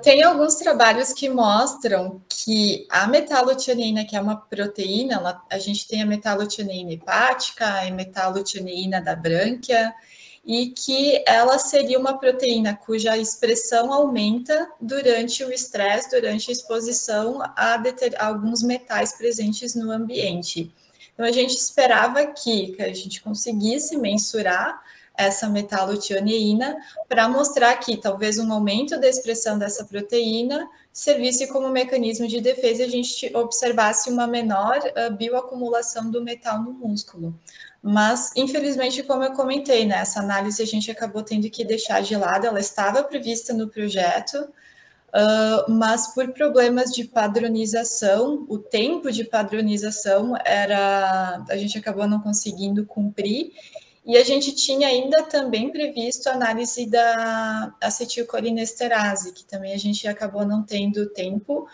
tem alguns trabalhos que mostram que a metalotianeína, que é uma proteína, a gente tem a metalotianeína hepática, a metalotianeína da brânquia, e que ela seria uma proteína cuja expressão aumenta durante o estresse, durante a exposição a alguns metais presentes no ambiente. Então, a gente esperava que a gente conseguisse mensurar essa metalotianeína para mostrar que talvez um aumento da expressão dessa proteína servisse como mecanismo de defesa e a gente observasse uma menor bioacumulação do metal no músculo. Mas, infelizmente, como eu comentei, né, essa análise a gente acabou tendo que deixar de lado, ela estava prevista no projeto, mas por problemas de padronização, o tempo de padronização a gente acabou não conseguindo cumprir, e a gente tinha ainda também previsto a análise da acetilcolinesterase, que também a gente acabou não tendo tempo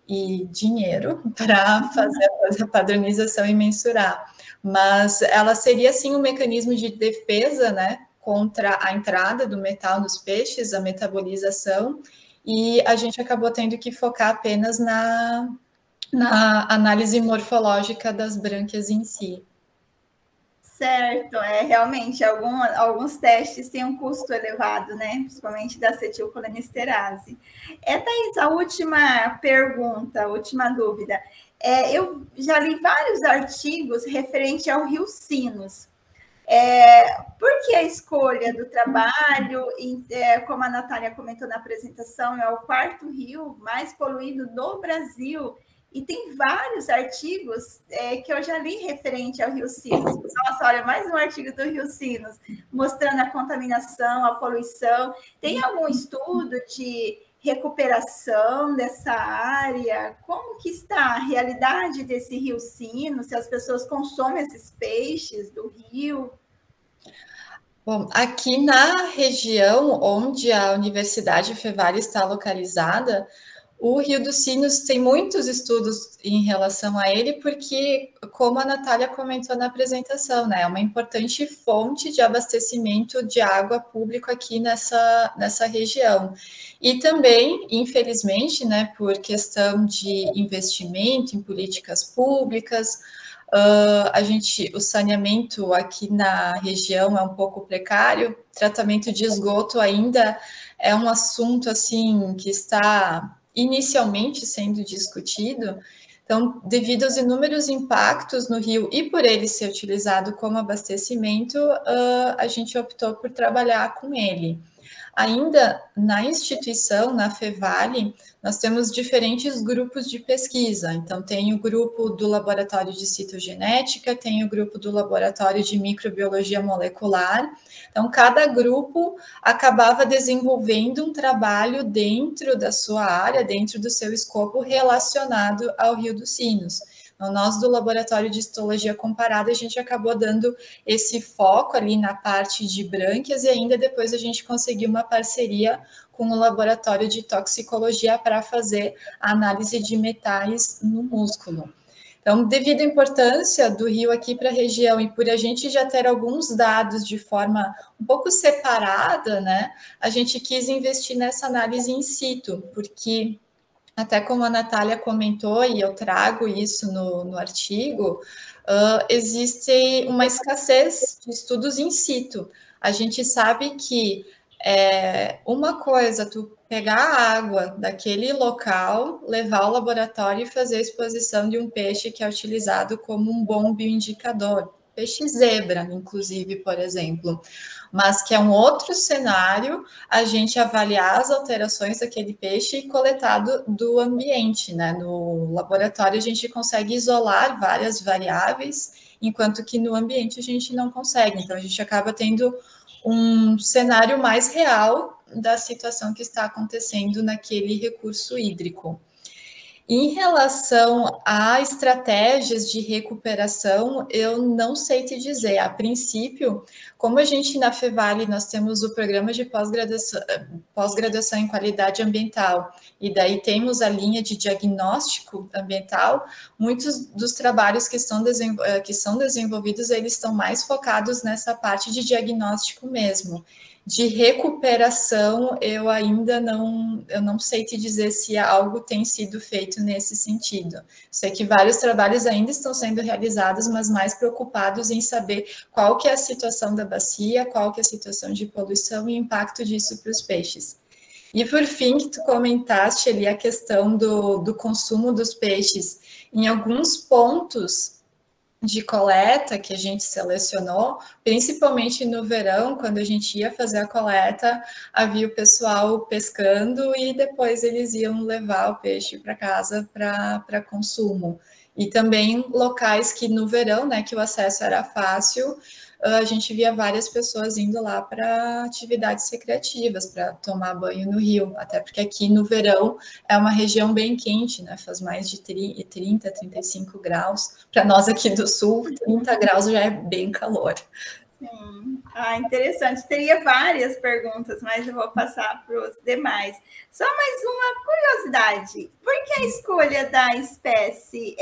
e dinheiro para fazer a padronização e mensurar. Mas ela seria, sim, um mecanismo de defesa, né, contra a entrada do metal nos peixes, a metabolização, e a gente acabou tendo que focar apenas na análise morfológica das brânquias em si. Certo, realmente alguns testes têm um custo elevado, né? Principalmente da acetilcolinesterase. Thaís, a última pergunta, a última dúvida. Eu já li vários artigos referente ao rio Sinos. Por que a escolha do trabalho? Como a Natália comentou na apresentação, é o quarto rio mais poluído do Brasil. E tem vários artigos que eu já li referente ao Rio Sinos. Nossa, olha, mais um artigo do Rio Sinos, mostrando a contaminação, a poluição. Tem algum estudo de recuperação dessa área? Como que está a realidade desse Rio Sinos? Se as pessoas consomem esses peixes do rio? Bom, aqui na região onde a Universidade Fevale está localizada, o Rio dos Sinos tem muitos estudos em relação a ele, porque, como a Natália comentou na apresentação, né, é uma importante fonte de abastecimento de água pública aqui nessa região. E também, infelizmente, né, por questão de investimento em políticas públicas, o saneamento aqui na região é um pouco precário, tratamento de esgoto ainda é um assunto assim que está inicialmente sendo discutido. Então, devido aos inúmeros impactos no rio e por ele ser utilizado como abastecimento, a gente optou por trabalhar com ele. Ainda na instituição, na Fevale, nós temos diferentes grupos de pesquisa. Então, tem o grupo do Laboratório de Citogenética, tem o grupo do Laboratório de Microbiologia Molecular. Então, cada grupo acabava desenvolvendo um trabalho dentro da sua área, dentro do seu escopo relacionado ao Rio dos Sinos. Então, nós do Laboratório de Histologia Comparada, a gente acabou dando esse foco ali na parte de brânquias e ainda depois a gente conseguiu uma parceria com o Laboratório de Toxicologia para fazer a análise de metais no músculo. Então, devido à importância do rio aqui para a região e por a gente já ter alguns dados de forma um pouco separada, né, a gente quis investir nessa análise in situ, porque até como a Natália comentou, e eu trago isso no artigo, existe uma escassez de estudos in situ. A gente sabe que uma coisa, tu pegar a água daquele local, levar ao laboratório e fazer a exposição de um peixe que é utilizado como um bom bioindicador. Peixe zebra, inclusive, por exemplo, mas que é um outro cenário a gente avaliar as alterações daquele peixe coletado do ambiente, né? No laboratório a gente consegue isolar várias variáveis, enquanto que no ambiente a gente não consegue. Então a gente acaba tendo um cenário mais real da situação que está acontecendo naquele recurso hídrico. Em relação a estratégias de recuperação, eu não sei te dizer. A princípio, como a gente na Fevale, nós temos o programa de pós-graduação em qualidade ambiental, e daí temos a linha de diagnóstico ambiental, muitos dos trabalhos que são desenvolvidos, eles estão mais focados nessa parte de diagnóstico mesmo. De recuperação, eu ainda não sei te dizer se algo tem sido feito nesse sentido. Sei que vários trabalhos ainda estão sendo realizados, mas mais preocupados em saber qual que é a situação da bacia, qual que é a situação de poluição e o impacto disso para os peixes. E por fim, que tu comentaste ali a questão do consumo dos peixes. Em alguns pontos de coleta que a gente selecionou, principalmente no verão, quando a gente ia fazer a coleta, havia o pessoal pescando e depois eles iam levar o peixe para casa para consumo. E também locais que no verão, né, que o acesso era fácil, a gente via várias pessoas indo lá para atividades recreativas, para tomar banho no rio, até porque aqui no verão é uma região bem quente, né? Faz mais de 30, 35 graus. Para nós aqui do sul, 30 graus já é bem calor. Sim. Interessante. Teria várias perguntas, mas eu vou passar para os demais. Só mais uma curiosidade. Por que a escolha da espécie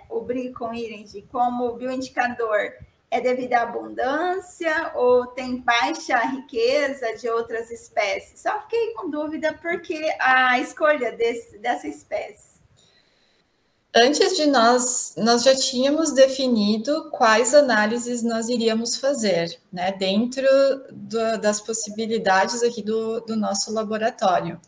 o Bricon irendi como bioindicador? É devido à abundância ou tem baixa riqueza de outras espécies? Só fiquei com dúvida porque a escolha dessa espécie. Antes de nós já tínhamos definido quais análises nós iríamos fazer, né, dentro das possibilidades aqui do nosso laboratório.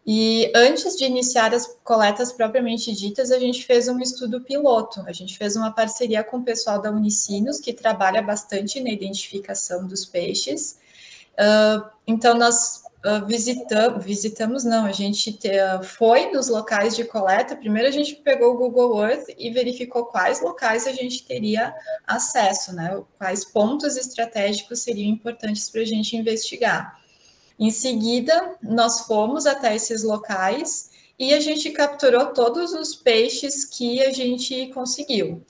E antes de iniciar as coletas propriamente ditas, a gente fez um estudo piloto. A gente fez uma parceria com o pessoal da Unicinos, que trabalha bastante na identificação dos peixes. Então, nós visitamos, não, a gente foi nos locais de coleta. Primeiro a gente pegou o Google Earth e verificou quais locais a gente teria acesso, né? Quais pontos estratégicos seriam importantes para a gente investigar. Em seguida, nós fomos até esses locais e a gente capturou todos os peixes que a gente conseguiu.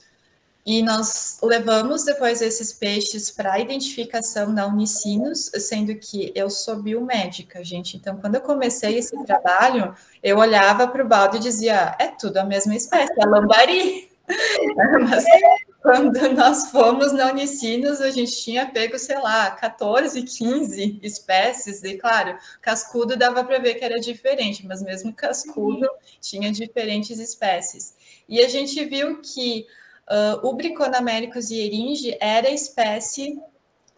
E nós levamos depois esses peixes para a identificação na Unicinos, sendo que eu sou biomédica, gente. Então, quando eu comecei esse trabalho, eu olhava para o balde e dizia, é tudo a mesma espécie, é lambari. Mas quando nós fomos na Unicinos, a gente tinha pego, sei lá, 14, 15 espécies, e claro, cascudo dava para ver que era diferente, mas mesmo cascudo tinha diferentes espécies. E a gente viu que o Briconaméricos yeringi era a espécie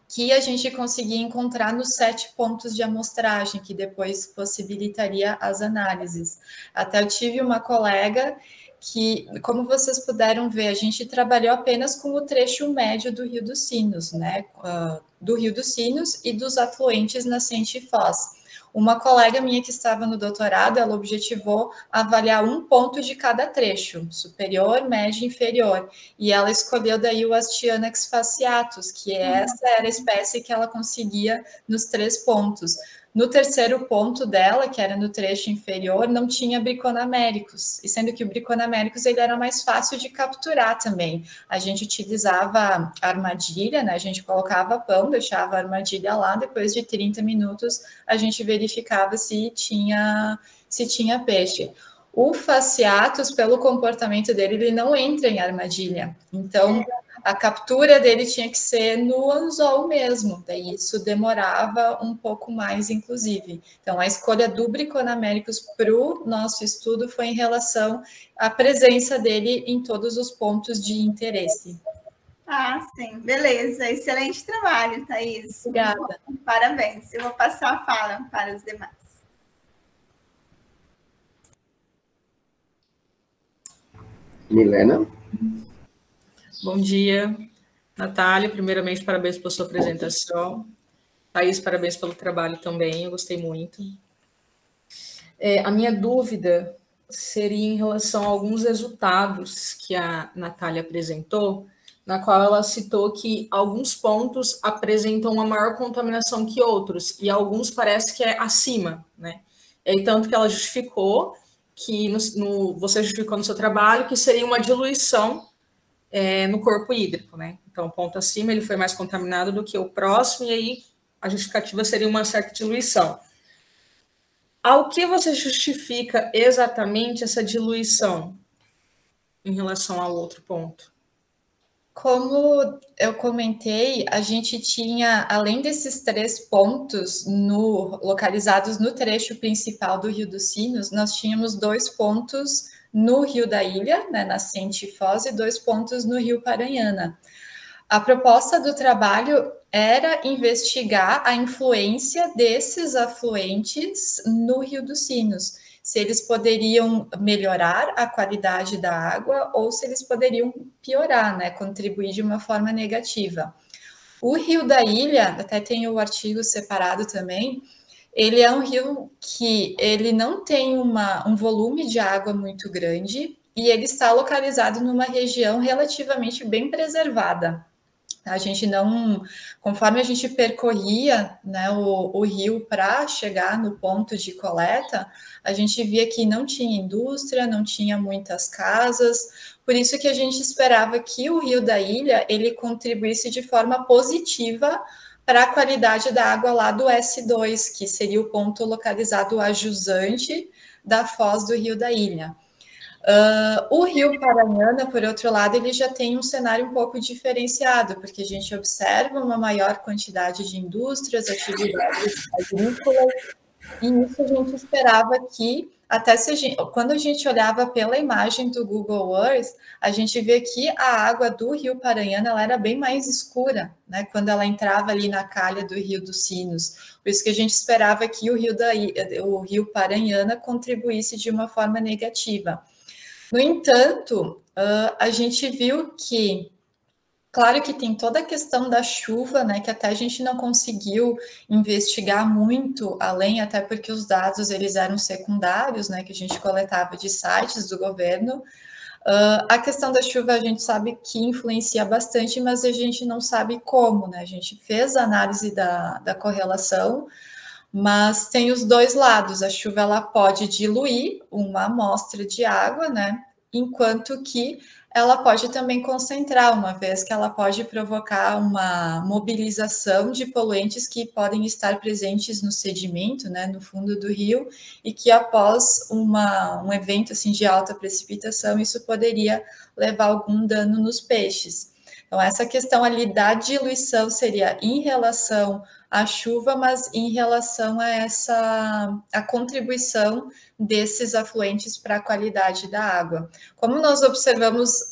que a gente conseguia encontrar nos 7 pontos de amostragem, que depois possibilitaria as análises. Até eu tive uma colega que, como vocês puderam ver, a gente trabalhou apenas com o trecho médio do Rio dos Sinos, né? Do Rio dos Sinos e dos afluentes nascente e foz. Uma colega minha que estava no doutorado, ela objetivou avaliar um ponto de cada trecho, superior, médio e inferior. E ela escolheu daí o Astyanax fasciatus, que essa era a espécie que ela conseguia nos 3 pontos. No terceiro ponto dela, que era no trecho inferior, não tinha Briconaméricos, e sendo que o Briconaméricos ele era mais fácil de capturar também. A gente utilizava armadilha, né? A gente colocava pão, deixava a armadilha lá, depois de 30 minutos a gente verificava se tinha peixe. O fasciatus, pelo comportamento dele, ele não entra em armadilha. Então, a captura dele tinha que ser no anzol mesmo. Daí isso demorava um pouco mais, inclusive. Então, a escolha do Briconaméricos para o nosso estudo foi em relação à presença dele em todos os pontos de interesse. Ah, sim. Beleza. Excelente trabalho, Thaís. Obrigada. Parabéns. Eu vou passar a fala para os demais. Milena. Bom dia, Natália. Primeiramente, parabéns pela sua apresentação. Thaís, parabéns pelo trabalho também, eu gostei muito. A minha dúvida seria em relação a alguns resultados que a Natália apresentou, na qual ela citou que alguns pontos apresentam uma maior contaminação que outros, e alguns parece que é acima, né? E tanto que ela justificou, que você justificou no seu trabalho, que seria uma diluição no corpo hídrico, né? Então, o ponto acima, ele foi mais contaminado do que o próximo, e aí a justificativa seria uma certa diluição. Ao que você justifica exatamente essa diluição em relação ao outro ponto? Como eu comentei, a gente tinha, além desses 3 pontos localizados no trecho principal do Rio dos Sinos, nós tínhamos 2 pontos no Rio da Ilha, né, nascente e foz, e 2 pontos no Rio Paranhana. A proposta do trabalho era investigar a influência desses afluentes no Rio dos Sinos, se eles poderiam melhorar a qualidade da água ou se eles poderiam piorar, né, contribuir de uma forma negativa. O Rio da Ilha, até tem o artigo separado também, ele é um rio que ele não tem um volume de água muito grande e ele está localizado numa região relativamente bem preservada. A gente não, conforme a gente percorria, né, o rio para chegar no ponto de coleta, a gente via que não tinha indústria, não tinha muitas casas, por isso que a gente esperava que o Rio da Ilha ele contribuísse de forma positiva para a qualidade da água lá do S2, que seria o ponto localizado a jusante da foz do Rio da Ilha. O Rio Paranhana, por outro lado, ele já tem um cenário um pouco diferenciado, porque a gente observa uma maior quantidade de indústrias, atividades agrícolas, E isso a gente esperava que, até se quando a gente olhava pela imagem do Google Earth, a gente vê que a água do Rio Paranhana ela era bem mais escura, né? Quando ela entrava ali na calha do Rio dos Sinos. Por isso que a gente esperava que o Rio Paranhana contribuísse de uma forma negativa. No entanto, a gente viu que, claro que tem toda a questão da chuva, né, que até a gente não conseguiu investigar muito além, até porque os dados eles eram secundários, né, que a gente coletava de sites do governo. A questão da chuva a gente sabe que influencia bastante, mas a gente não sabe como, né? A gente fez a análise da correlação, mas tem os dois lados. A chuva ela pode diluir uma amostra de água, né? Enquanto que ela pode também concentrar, uma vez que ela pode provocar uma mobilização de poluentes que podem estar presentes no sedimento, né, no fundo do rio, e que após um evento assim, de alta precipitação, isso poderia levar algum dano nos peixes. Então, essa questão ali da diluição seria em relação à chuva, mas em relação a contribuição desses afluentes para a qualidade da água. Como nós observamos,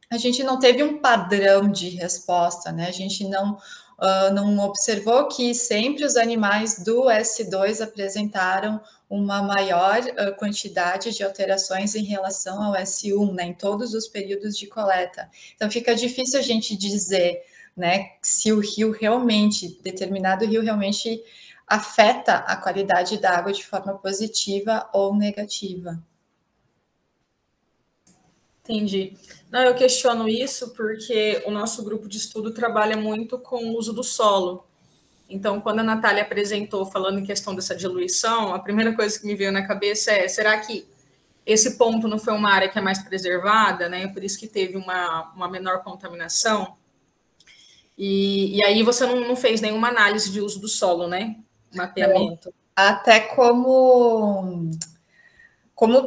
a gente não teve um padrão de resposta, né? A gente não observou que sempre os animais do S2 apresentaram uma maior quantidade de alterações em relação ao S1, né, em todos os períodos de coleta. Então, fica difícil a gente dizer, né, se o rio realmente, determinado rio realmente afeta a qualidade da água de forma positiva ou negativa. Entendi. Não, eu questiono isso porque o nosso grupo de estudo trabalha muito com o uso do solo. Então, quando a Natália apresentou falando em questão dessa diluição, a primeira coisa que me veio na cabeça é, será que esse ponto não foi uma área que é mais preservada, né? Por isso que teve uma menor contaminação. E aí você não fez nenhuma análise de uso do solo, né? Mapeamento. Até como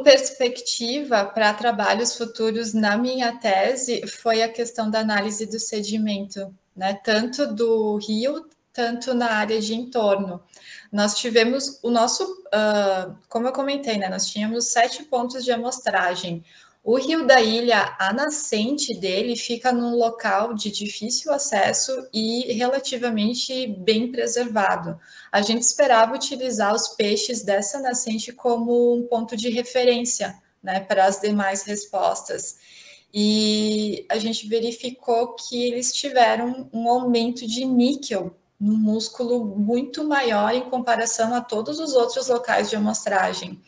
perspectiva para trabalhos futuros na minha tese foi a questão da análise do sedimento, né? Tanto do rio, tanto na área de entorno. Nós tivemos o nosso, como eu comentei, né? Nós tínhamos 7 pontos de amostragem. O Rio da Ilha, a nascente dele fica num local de difícil acesso e relativamente bem preservado. A gente esperava utilizar os peixes dessa nascente como um ponto de referência, né, para as demais respostas. E a gente verificou que eles tiveram um aumento de níquel no músculo muito maior em comparação a todos os outros locais de amostragem.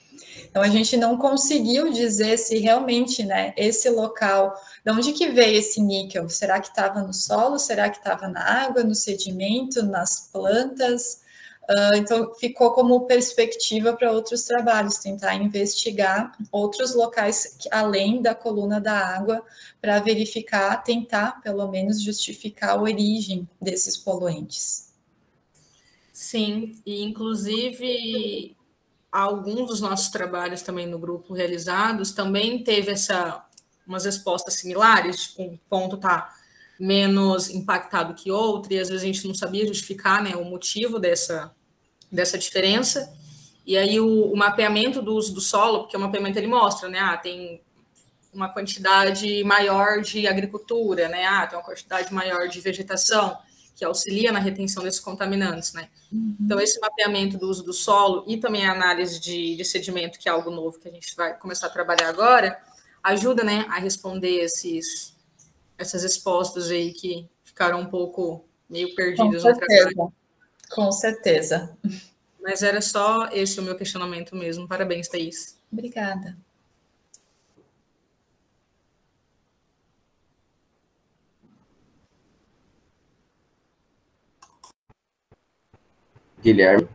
Então, a gente não conseguiu dizer se realmente, né, esse local, de onde que veio esse níquel? Será que estava no solo? Será que estava na água, no sedimento, nas plantas? Então, ficou como perspectiva para outros trabalhos, tentar investigar outros locais além da coluna da água para verificar, tentar, pelo menos, justificar a origem desses poluentes. Sim, e inclusive alguns dos nossos trabalhos também no grupo realizados também teve umas respostas similares, tipo, um ponto está menos impactado que outro, e às vezes a gente não sabia justificar, né, o motivo dessa diferença. E aí o mapeamento do uso do solo, porque o mapeamento ele mostra, né, tem uma quantidade maior de agricultura, né, tem uma quantidade maior de vegetação, que auxilia na retenção desses contaminantes, né? Uhum. Então, esse mapeamento do uso do solo e também a análise de sedimento, que é algo novo que a gente vai começar a trabalhar agora, ajuda, né, a responder essas respostas aí que ficaram um pouco meio perdidas no trabalho. Com certeza. Mas era só esse o meu questionamento mesmo. Parabéns, Thaís. Obrigada. Guilherme.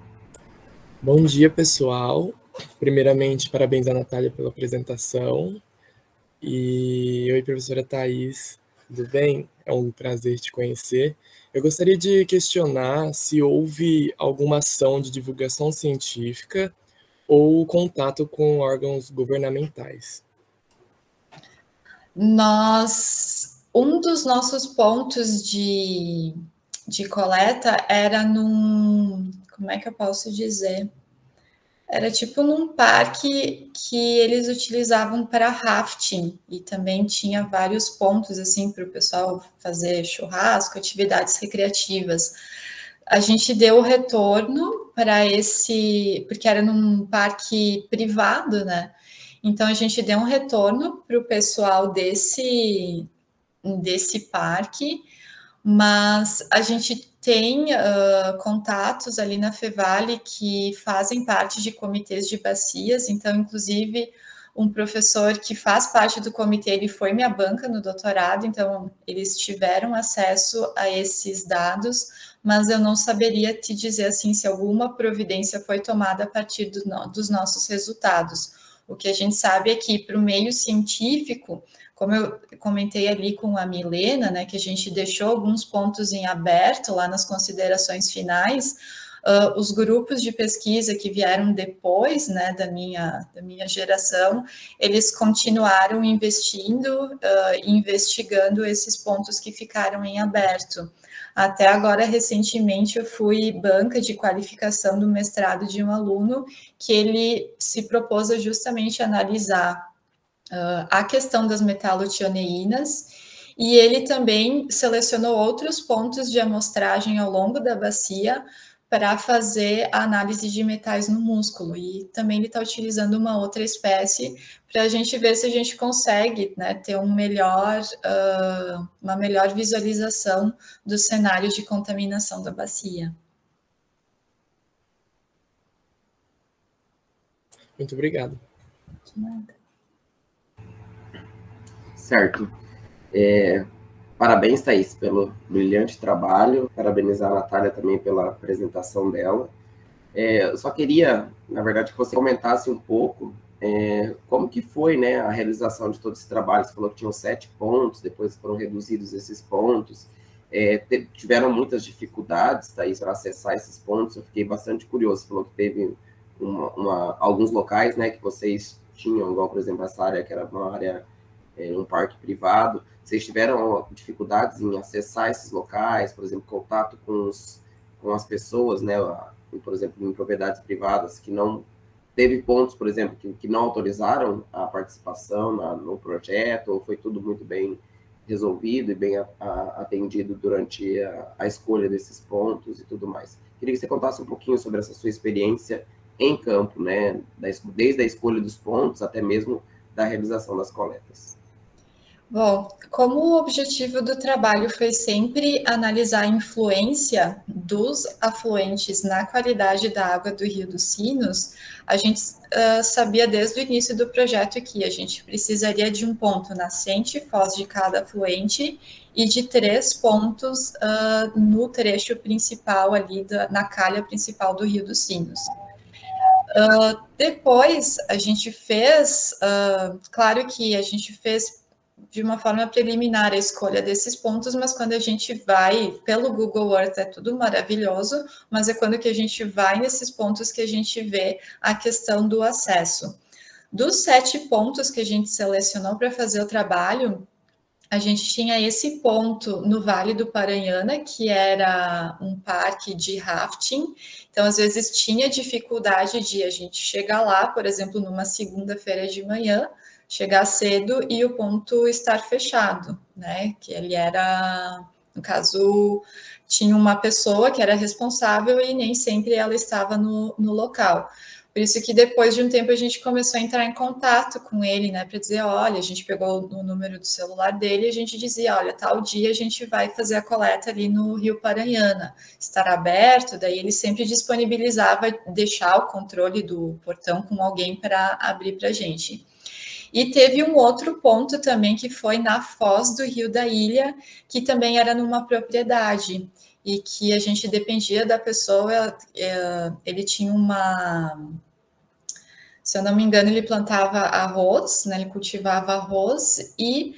Bom dia, pessoal. Primeiramente, parabéns à Natália pela apresentação. E oi, professora Thaís, tudo bem? É um prazer te conhecer. Eu gostaria de questionar se houve alguma ação de divulgação científica ou contato com órgãos governamentais. Um dos nossos pontos de de coleta era num... Como é que eu posso dizer? Era tipo num parque que eles utilizavam para rafting, e também tinha vários pontos assim para o pessoal fazer churrasco, atividades recreativas. A gente deu o retorno para esse, porque era num parque privado, né? Então a gente deu um retorno para o pessoal desse parque, mas a gente tem contatos ali na Fevale que fazem parte de comitês de bacias, então, inclusive, um professor que faz parte do comitê, ele foi minha banca no doutorado, então eles tiveram acesso a esses dados, mas eu não saberia te dizer assim se alguma providência foi tomada a partir dos nossos resultados. O que a gente sabe é que para o meio científico, como eu comentei ali com a Milena, né, que a gente deixou alguns pontos em aberto lá nas considerações finais, os grupos de pesquisa que vieram depois, né, da minha geração, eles continuaram investindo, investigando esses pontos que ficaram em aberto. Até agora, recentemente, eu fui banca de qualificação do mestrado de um aluno que ele se propôs a justamente analisar a questão das metalotioneínas, e ele também selecionou outros pontos de amostragem ao longo da bacia para fazer a análise de metais no músculo, e também ele está utilizando uma outra espécie para a gente ver se a gente consegue, né, ter uma melhor visualização do cenário de contaminação da bacia. Muito obrigado. De nada. Certo. Parabéns, Thaís, pelo brilhante trabalho. Parabenizar a Natália também pela apresentação dela. Eu só queria, na verdade, que você comentasse um pouco como que foi, né, a realização de todo esse trabalho. Você falou que tinham 7 pontos, depois foram reduzidos esses pontos. Tiveram muitas dificuldades, Thaís, para acessar esses pontos. Eu fiquei bastante curioso. Você falou que teve alguns locais, né, que vocês tinham, igual, por exemplo, essa área que era uma área, um parque privado. Vocês tiveram dificuldades em acessar esses locais, por exemplo, contato com as pessoas, né, por exemplo, em propriedades privadas, que não teve pontos, por exemplo, que não autorizaram a participação no projeto, ou foi tudo muito bem resolvido e bem atendido durante a escolha desses pontos e tudo mais. Queria que você contasse um pouquinho sobre essa sua experiência em campo, né, desde a escolha dos pontos até mesmo da realização das coletas. Bom, como o objetivo do trabalho foi sempre analisar a influência dos afluentes na qualidade da água do Rio dos Sinos, a gente sabia desde o início do projeto que a gente precisaria de um ponto nascente, foz de cada afluente, e de 3 pontos no trecho principal ali, na calha principal do Rio dos Sinos. Depois, a gente fez, claro que a gente fez de uma forma preliminar a escolha desses pontos, mas quando a gente vai pelo Google Earth é tudo maravilhoso, mas é quando que a gente vai nesses pontos que a gente vê a questão do acesso. Dos 7 pontos que a gente selecionou para fazer o trabalho, a gente tinha esse ponto no Vale do Paranhana, que era um parque de rafting, então às vezes tinha dificuldade de a gente chegar lá, por exemplo, numa segunda-feira de manhã, chegar cedo e o ponto estar fechado, né? Que ele era, no caso, tinha uma pessoa que era responsável e nem sempre ela estava no local. Por isso que depois de um tempo a gente começou a entrar em contato com ele, né? Para dizer, olha, a gente pegou o número do celular dele e a gente dizia, olha, tal dia a gente vai fazer a coleta ali no Rio Paranhana, estará aberto, daí ele sempre disponibilizava deixar o controle do portão com alguém para abrir para a gente. E teve um outro ponto também que foi na foz do Rio da Ilha, que também era numa propriedade, e que a gente dependia da pessoa, ele tinha se eu não me engano, ele plantava arroz, né, ele cultivava arroz, e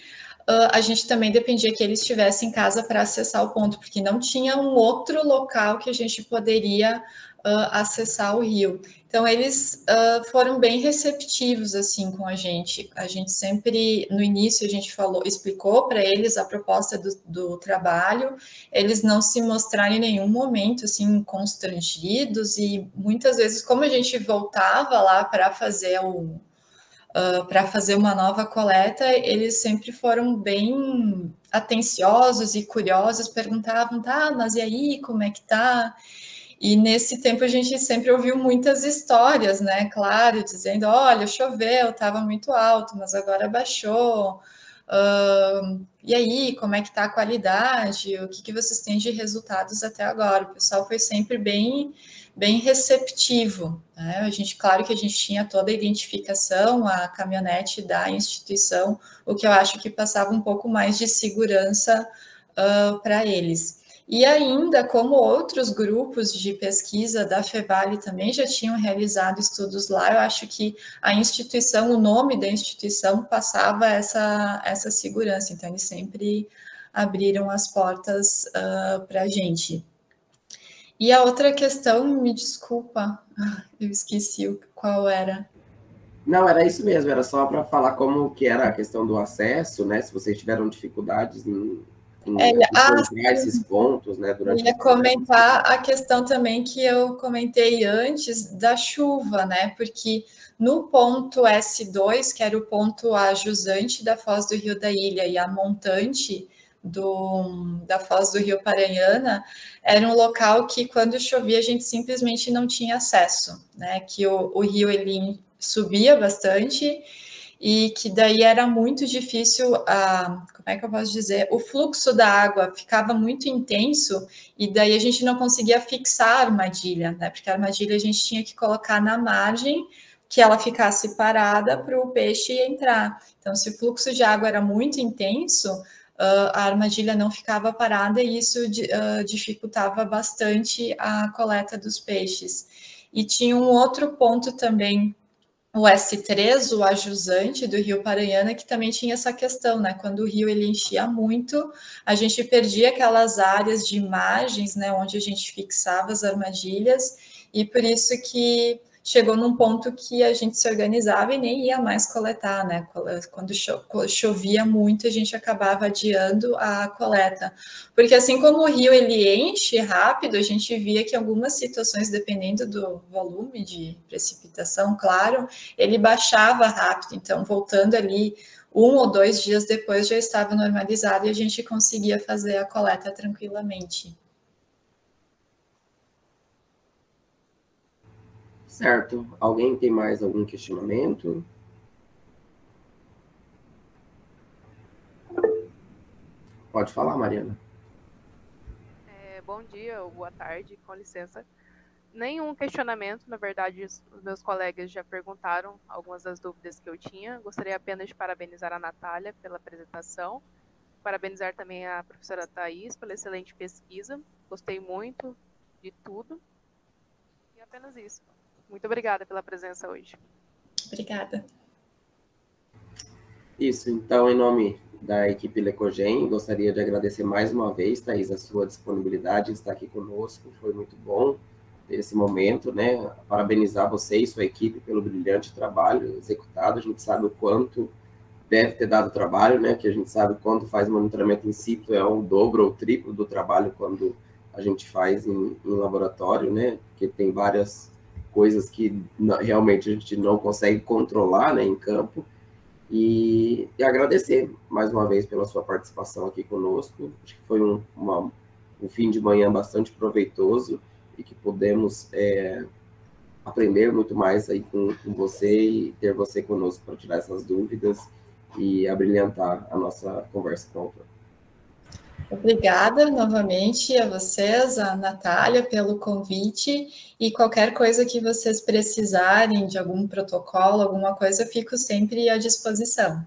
a gente também dependia que ele estivesse em casa para acessar o ponto, porque não tinha um outro local que a gente poderia acessar o rio. Então, eles foram bem receptivos, assim, com a gente. A gente sempre, no início, a gente explicou para eles a proposta do trabalho, eles não se mostraram em nenhum momento, assim, constrangidos, e muitas vezes, como a gente voltava lá para fazer uma nova coleta, eles sempre foram bem atenciosos e curiosos, perguntavam, tá, mas e aí, como é que tá? E nesse tempo a gente sempre ouviu muitas histórias, né? Claro, dizendo, olha, choveu, estava muito alto, mas agora baixou. E aí, como é que está a qualidade? O que vocês têm de resultados até agora? O pessoal foi sempre bem receptivo, né? Claro que a gente tinha toda a identificação, a caminhonete da instituição, o que eu acho que passava um pouco mais de segurança para eles. E ainda, como outros grupos de pesquisa da Fevale também já tinham realizado estudos lá, eu acho que a instituição, o nome da instituição passava essa segurança, então eles sempre abriram as portas para a gente. E a outra questão, me desculpa, eu esqueci qual era. Não, era isso mesmo, era só para falar como que era a questão do acesso, né? Se vocês tiveram dificuldades em encontrar esses pontos, né? Durante eu ia comentar a questão também que eu comentei antes da chuva, né? Porque no ponto S2, que era o ponto a jusante da Foz do Rio da Ilha e a montante da Foz do Rio Paranhana, era um local que quando chovia a gente simplesmente não tinha acesso, né? Que o rio ele subia bastante e que daí era muito difícil, como é que eu posso dizer, o fluxo da água ficava muito intenso e daí a gente não conseguia fixar a armadilha, né? Porque a armadilha a gente tinha que colocar na margem que ela ficasse parada para o peixe entrar. Então, se o fluxo de água era muito intenso, a armadilha não ficava parada e isso dificultava bastante a coleta dos peixes. E tinha um outro ponto também, o S3, o ajusante do Rio Paranhana, que também tinha essa questão, né? Quando o rio ele enchia muito, a gente perdia aquelas áreas de margens, né? Onde a gente fixava as armadilhas, e por isso que chegou num ponto que a gente se organizava e nem ia mais coletar, né? Quando chovia muito, a gente acabava adiando a coleta. Porque assim como o rio ele enche rápido, a gente via que em algumas situações, dependendo do volume de precipitação, claro, ele baixava rápido. Então, voltando ali 1 ou 2 dias depois, já estava normalizado e a gente conseguia fazer a coleta tranquilamente. Certo. Alguém tem mais algum questionamento? Pode falar, Mariana. Bom dia ou boa tarde, com licença. Nenhum questionamento, na verdade, os meus colegas já perguntaram algumas das dúvidas que eu tinha. Gostaria apenas de parabenizar a Natália pela apresentação, parabenizar também a professora Thais pela excelente pesquisa. Gostei muito de tudo. E apenas isso. Muito obrigada pela presença hoje. Obrigada. Isso, então, em nome da equipe Lecogem, gostaria de agradecer mais uma vez, Thais, a sua disponibilidade de estar aqui conosco. Foi muito bom ter esse momento, né? Parabenizar você e sua equipe pelo brilhante trabalho executado. A gente sabe o quanto deve ter dado trabalho, né? Que a gente sabe quando faz monitoramento in situ é o dobro ou triplo do trabalho quando a gente faz em laboratório, né? Porque tem várias coisas que realmente a gente não consegue controlar, né, em campo. E agradecer mais uma vez pela sua participação aqui conosco. Acho que foi um fim de manhã bastante proveitoso e que pudemos aprender muito mais aí com você e ter você conosco para tirar essas dúvidas e abrilhantar a nossa conversa com o autor. Obrigada novamente a vocês, a Natália, pelo convite, e qualquer coisa que vocês precisarem de algum protocolo, alguma coisa, eu fico sempre à disposição.